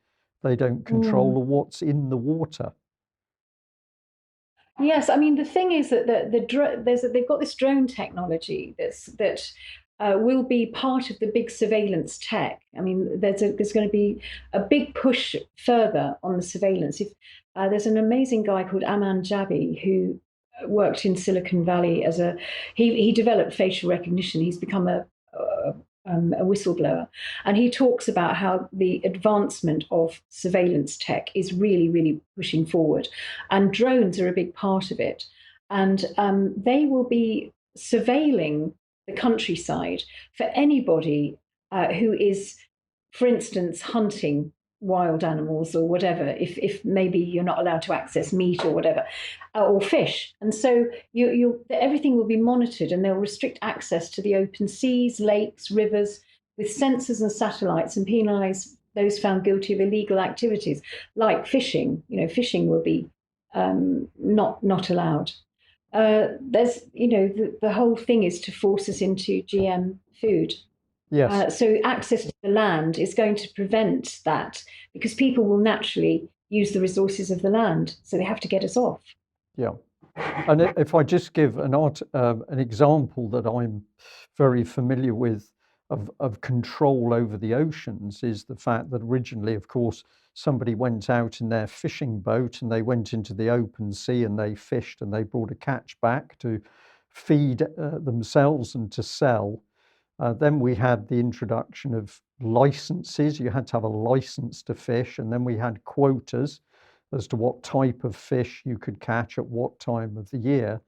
they don't control, Mm. or what's in the water. Yes, I mean the thing is that they've got this drone technology that will be part of the big surveillance tech. I mean, there's going to be a big push further on the surveillance. If There's an amazing guy called Aman Jabi who worked in Silicon Valley as he developed facial recognition. He's become a whistleblower, and he talks about how the advancement of surveillance tech is really, really pushing forward, and drones are a big part of it. And they will be surveilling the countryside for anybody who is, for instance, hunting wild animals or whatever, if maybe you're not allowed to access meat or whatever, or fish. And so everything will be monitored, and they'll restrict access to the open seas, lakes, rivers with sensors and satellites, and penalise those found guilty of illegal activities like fishing. Fishing will be not allowed. The whole thing is to force us into GM food. Yes. So access to the land is going to prevent that, because people will naturally use the resources of the land. So they have to get us off. Yeah. And if I just give an example that I'm very familiar with, of control over the oceans is the fact that originally, of course, somebody went out in their fishing boat and they went into the open sea and they fished and they brought a catch back to feed themselves and to sell. Then we had the introduction of licenses. You had to have a license to fish, and then we had quotas as to what type of fish you could catch at what time of the year.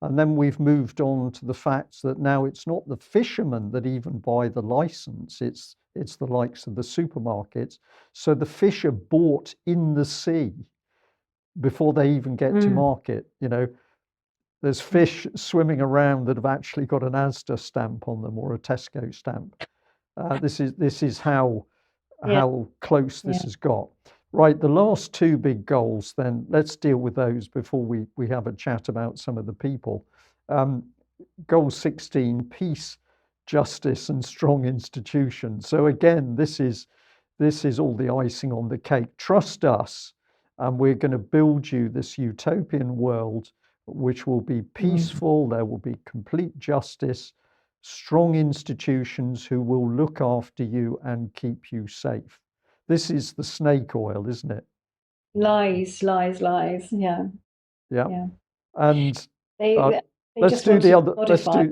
And then we've moved on to the fact that now it's not the fishermen that even buy the license, it's the likes of the supermarkets. So the fish are bought in the sea before they even get to market. There's fish swimming around that have actually got an Asda stamp on them or a Tesco stamp. This is how Yeah. close this Yeah. has got. Right, the last two big goals, then let's deal with those before we have a chat about some of the people. Um, Goal 16, peace, justice, and strong institutions. So again, this is all the icing on the cake. Trust us, and we're going to build you this utopian world which will be peaceful. There will be complete justice, strong institutions who will look after you and keep you safe. This is the snake oil, isn't it? Lies, lies, lies. Yeah, Yeah. yeah. And They uh, they let's just do want the to other, let's modify.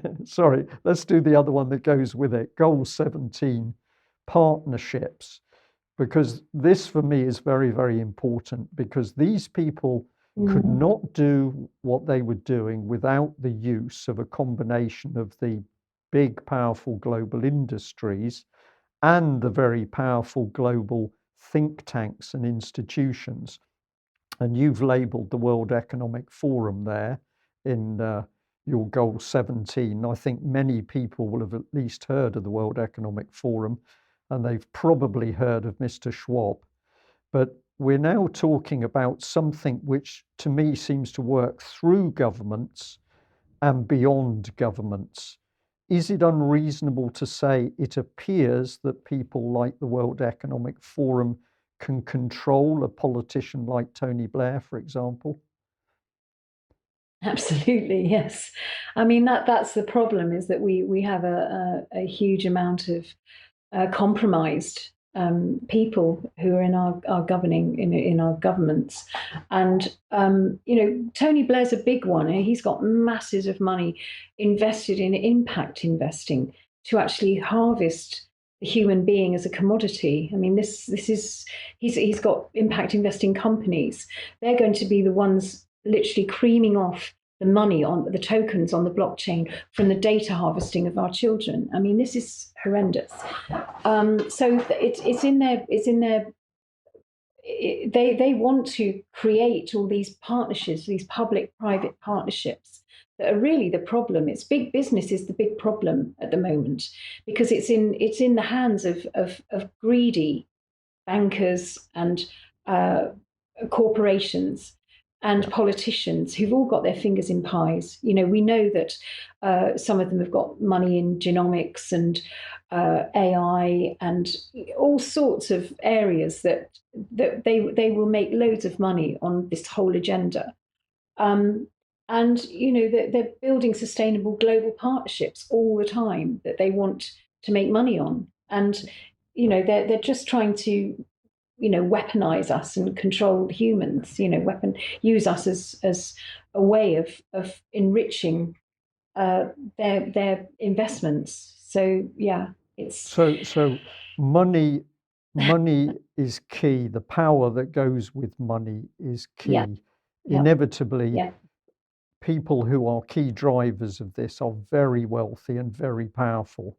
do, sorry, let's do the other one that goes with it. Goal 17, partnerships. Because this for me is very, very important because these people could Mm. not do what they were doing without the use of a combination of the big, powerful global industries and the very powerful global think tanks and institutions. And you've labeled the World Economic Forum there in your goal 17. I think many people will have at least heard of the World Economic Forum and they've probably heard of Mr. Schwab. But we're now talking about something which to me seems to work through governments and beyond governments. Is it unreasonable to say it appears that people like the World Economic Forum can control a politician like Tony Blair, for example? Absolutely, yes. I mean that's the problem is that we have a huge amount of compromised people who are in our governing in our governments, and Tony Blair's a big one. He's got masses of money invested in impact investing to actually harvest the human being as a commodity. I mean, this is he's got impact investing companies. They're going to be the ones literally creaming off the money on the tokens on the blockchain from the data harvesting of our children. I mean, this is horrendous. So it's in their they want to create all these partnerships, these public-private partnerships that are really the problem. It's big business is the big problem at the moment because it's in the hands of greedy bankers and corporations and Yeah. politicians who've all got their fingers in pies. We know that some of them have got money in genomics and AI and all sorts of areas that they will make loads of money on this whole agenda. Um, and they're building sustainable global partnerships all the time that they want to make money on. And they're just trying to weaponize us and control humans, use us as a way of enriching their investments. So yeah, it's So money is key. The power that goes with money is yeah, key. yeah, Inevitably, yeah, people who are key drivers of this are very wealthy and very powerful.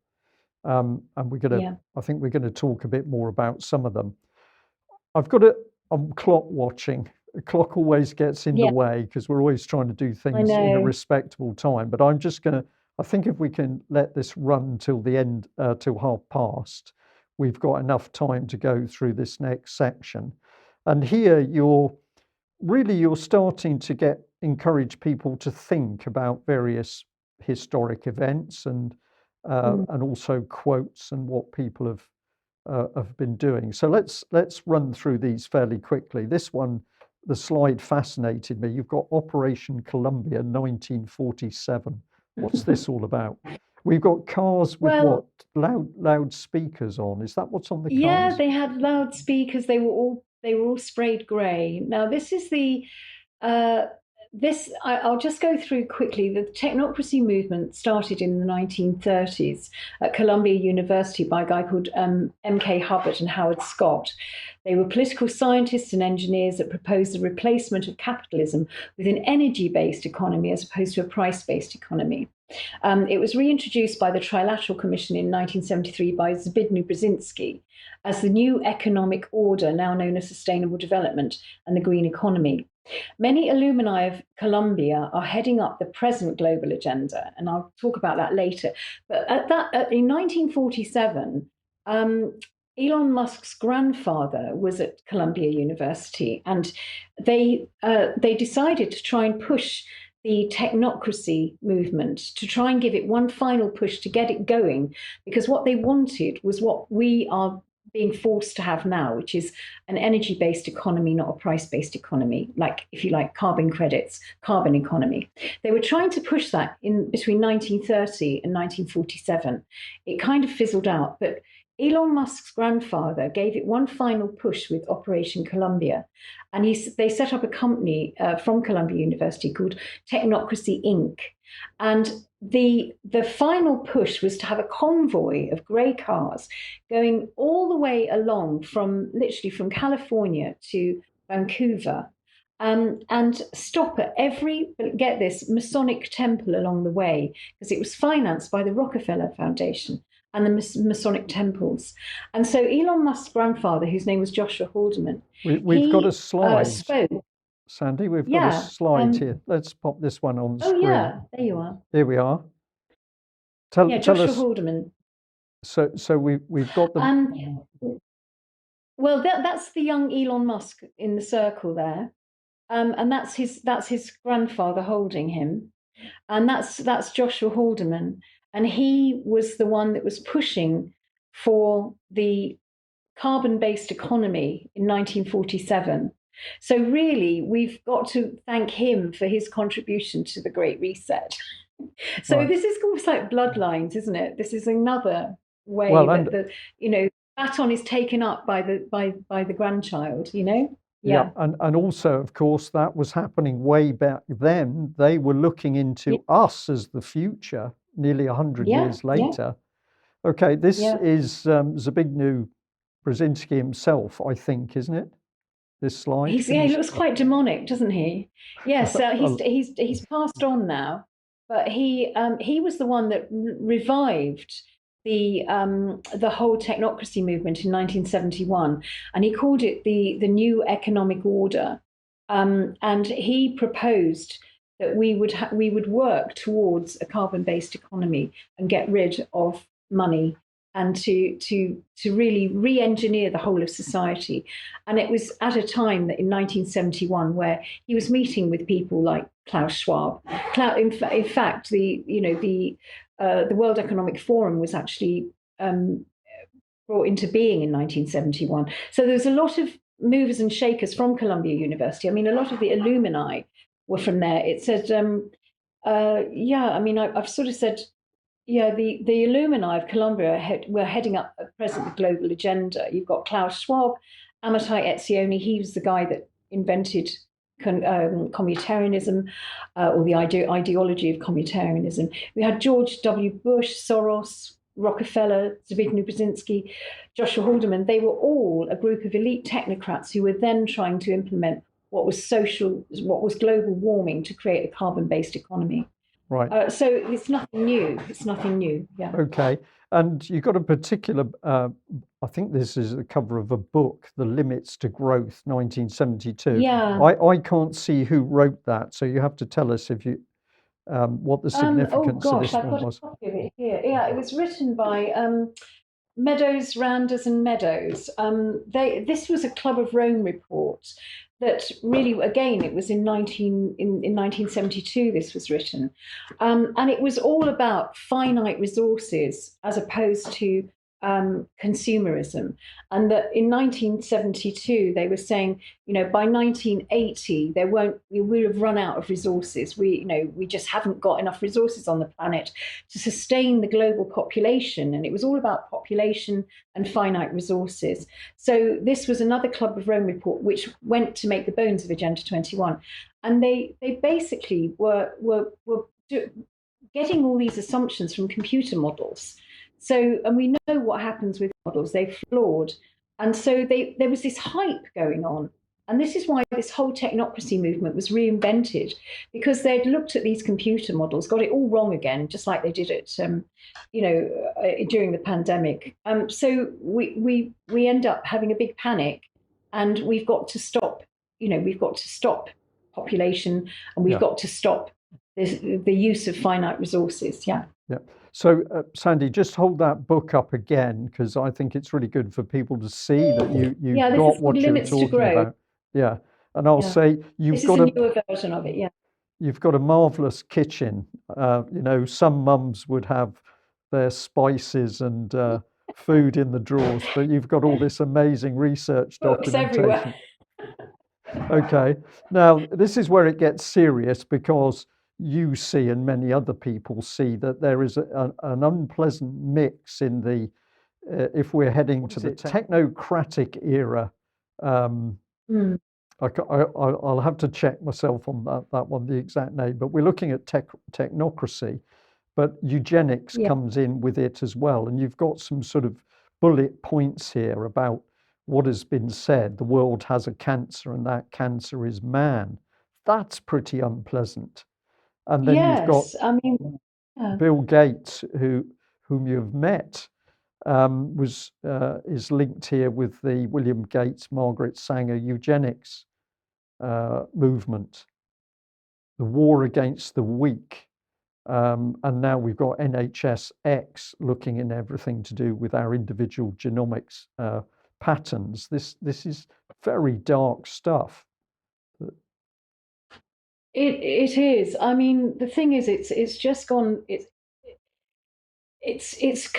And yeah, I think we're gonna talk a bit more about some of them. I've got a, I'm clock watching. The clock always gets in the yeah. way because we're always trying to do I things in a know. respectable time. But I'm just gonna, I think if we can let this run till the end, till half past, we've got enough time to go through this next section. And here you're starting to encourage people to think about various historic events Mm. and also quotes and what people have been doing. So let's run through these fairly quickly. This one, the slide fascinated me. You've got Operation Columbia, 1947. What's this all about? We've got cars with what? Well, Loudspeakers on. Is that what's on the yeah, cars? they had loudspeakers. They were all sprayed grey. Now this is the uh, this I'll just go through quickly. The technocracy movement started in the 1930s at Columbia University by a guy called M.K. Hubbard and Howard Scott. They were political scientists and engineers that proposed the replacement of capitalism with an energy-based economy as opposed to a price-based economy. It was reintroduced by the Trilateral Commission in 1973 by Zbigniew Brzezinski as the new economic order, now known as sustainable development and the green economy. Many alumni of Columbia are heading up the present global agenda, and I'll talk about that later. But in 1947, Elon Musk's grandfather was at Columbia University, and they decided to try and push the technocracy movement to try and give it one final push to get it going, because what they wanted was what we are being forced to have now, which is an energy-based economy, not a price-based economy, like, if you like, carbon credits, carbon economy. They were trying to push that in between 1930 and 1947. It kind of fizzled out, but Elon Musk's grandfather gave it one final push with Operation Columbia, and they set up a company from Columbia University called Technocracy Inc. And the final push was to have a convoy of grey cars going all the way along from literally from California to Vancouver, and stop at every, get this, Masonic temple along the way, because it was financed by the Rockefeller Foundation and the Masonic temples. And so Elon Musk's grandfather, whose name was Joshua Haldeman, We've got a he slide, spoke. Sandy. We've got a Yeah. slide here. Let's pop this one on the Oh, screen. yeah. There you are. Here we are. Tell Yeah, tell Joshua us. Haldeman. So we've got the Well, that's the young Elon Musk in the circle there, and that's his grandfather holding him, and that's Joshua Haldeman, and he was the one that was pushing for the carbon-based economy in 1947. So really, we've got to thank him for his contribution to the Great Reset. So right. this is almost like bloodlines, isn't it? This is another way Well, that and the baton is taken up by the grandchild. yeah, Yeah, and also, of course, that was happening way back then. They were looking yeah, into us as the future nearly 100 yeah, years yeah, later. Okay, this yeah. is Zbigniew Brzezinski himself, I think, isn't it? This slide. Can He you? looks quite demonic, doesn't he? Yes, he's Uh, he's passed on now, but he was the one that revived the whole technocracy movement in 1971, and he called it the new economic order, and he proposed that we would work towards a carbon-based economy and get rid of money, and to really re-engineer the whole of society. And it was at a time that in 1971 where he was meeting with people like Klaus Schwab. In fact, the World Economic Forum was actually brought into being in 1971. So there was a lot of movers and shakers from Columbia University. I mean, a lot of the alumni were from there. It said, yeah, I mean, I've sort of said, yeah, the alumni of Columbia were heading up at present the global agenda. You've got Klaus Schwab, Amitai Etzioni. He was the guy that invented communitarianism, or the ideology of communitarianism. We had George W. Bush, Soros, Rockefeller, Zbigniew Brzezinski, Joshua Haldeman. They were all a group of elite technocrats who were then trying to implement what was global warming to create a carbon-based economy. right. So it's nothing new. It's nothing new. Yeah. Okay. And you've got a particular, I think this is the cover of a book, The Limits to Growth, 1972. Yeah. I can't see who wrote that, so you have to tell us if you what the Oh significance of gosh, this I've one got a was. copy of it here. Yeah, it was written by Meadows, Randers, and Meadows. This was a Club of Rome report that really, again, it was in 1972. This was written, and it was all about finite resources as opposed to consumerism, and that in 1972 they were saying, by 1980 we will have run out of resources. We just haven't got enough resources on the planet to sustain the global population, and it was all about population and finite resources. So this was another Club of Rome report which went to make the bones of Agenda 21, and they basically were getting all these assumptions from computer models. So, and we know what happens with models, they're flawed. And so there was this hype going on. And this is why this whole technocracy movement was reinvented, because they'd looked at these computer models, got it all wrong again, just like they did it, during the pandemic. So we end up having a big panic, and we've got to stop. We've got to stop population, and we've Yeah. got to stop the use of finite resources. Yeah. Yeah. So, Sandy, just hold that book up again, because I think it's really good for people to see that you've Yeah, this got is what you're Limits to talking Grow. about. Yeah. And I'll Yeah. say This is a newer version of it. Yeah. you've got a marvelous kitchen. Some mums would have their spices and food in the drawers, but you've got all this amazing research Books everywhere. documentation. Okay. Now, this is where it gets serious, because you see, and many other people see, that there is an unpleasant mix in if we're heading to the technocratic era. Um, Mm, I'll have to check myself on that one, the exact name, but we're looking at technocracy, but eugenics yeah. comes in with it as well. And you've got some sort of bullet points here about what has been said. The world has a cancer, and that cancer is man. That's pretty unpleasant. And then you've got Yes. I mean, yeah. Bill Gates, whom you've met, is linked here with the William Gates, Margaret Sanger eugenics movement, the war against the weak. And now we've got NHSX looking in everything to do with our individual genomics patterns. This is very dark stuff. It is. I mean, the thing is, it's just gone. It's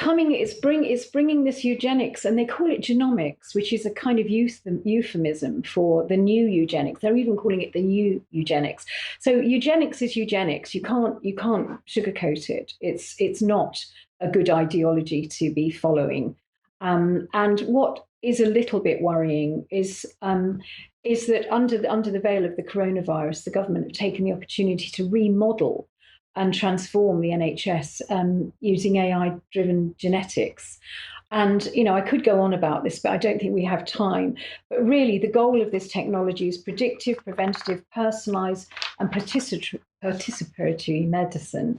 bringing this eugenics, and they call it genomics, which is a kind of euphemism for the new eugenics. They're even calling it the new eugenics. So eugenics is eugenics. You can't sugarcoat it. It's not a good ideology to be following. And what is a little bit worrying is that under the veil of the coronavirus, the government have taken the opportunity to remodel and transform the NHS using AI-driven genetics. And I could go on about this, but I don't think we have time. But really, the goal of this technology is predictive, preventative, personalised, and participatory medicine.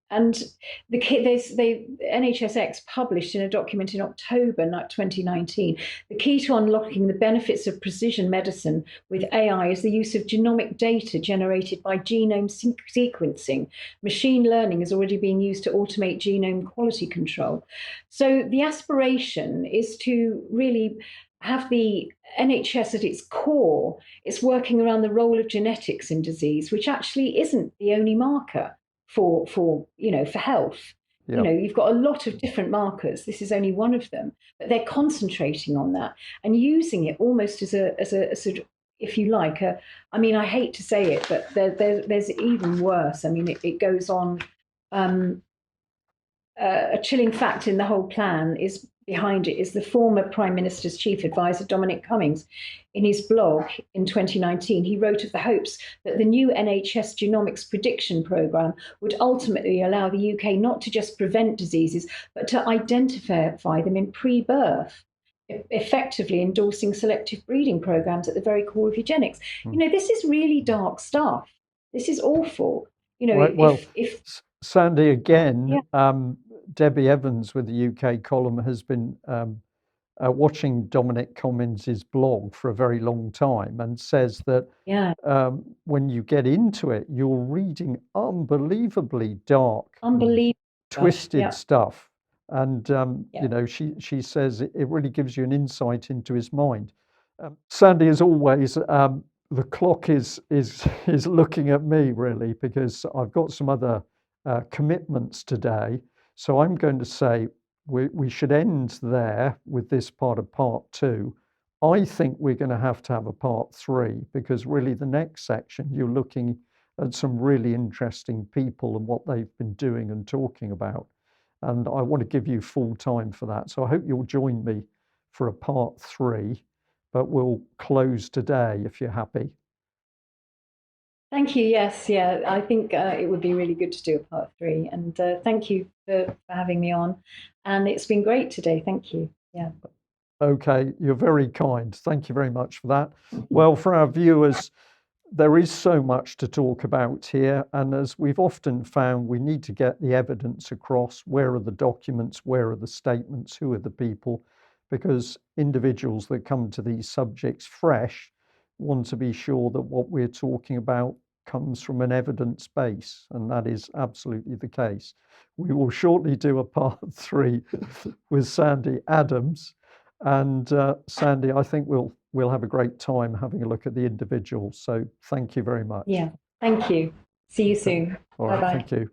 And NHSX published in a document in October 2019, the key to unlocking the benefits of precision medicine with AI is the use of genomic data generated by genome sequencing. Machine learning is already being used to automate genome quality control. So the aspiration is to really have the NHS at its core. It's working around the role of genetics in disease, which actually isn't the only marker for health. Yeah. You've got a lot of different markers. This is only one of them, but they're concentrating on that and using it almost as a sort of, if you like, I mean, I hate to say it, but there's even worse. I mean, it goes on. A chilling fact in the whole plan is behind it is the former Prime Minister's chief advisor, Dominic Cummings. In his blog in 2019, he wrote of the hopes that the new NHS genomics prediction programme would ultimately allow the UK not to just prevent diseases, but to identify them in pre-birth, effectively endorsing selective breeding programmes at the very core of eugenics. This is really dark stuff. This is awful. Right. Well, if Sandy, again, yeah. Debbie Evans with the UK column has been watching Dominic Cummings' blog for a very long time, and says that Yeah. When you get into it, you're reading unbelievably dark, Unbelievable twisted yeah. stuff. And Yeah. she says it really gives you an insight into his mind. Sandy, as always, the clock is looking at me, really, because I've got some other commitments today. So I'm going to say we should end there with this part of part two. I think we're going to have a part three because really the next section you're looking at some really interesting people and what they've been doing and talking about. And I want to give you full time for that. So I hope you'll join me for a part three, but we'll close today if you're happy. Thank you. Yes, yeah. I think it would be really good to do a part three. And thank you for having me on. And it's been great today. Thank you. Yeah. Okay, you're very kind. Thank you very much for that. Well, for our viewers, there is so much to talk about here. And as we've often found, we need to get the evidence across. Where are the documents? Where are the statements? Who are the people? Because individuals that come to these subjects fresh want to be sure that what we're talking about comes from an evidence base. And that is absolutely the case. We will shortly do a part three with Sandi Adams. And Sandi, I think we'll have a great time having a look at the individuals. So thank you very much. Yeah. Thank you. See you Okay. soon. All Bye right. bye. Thank you.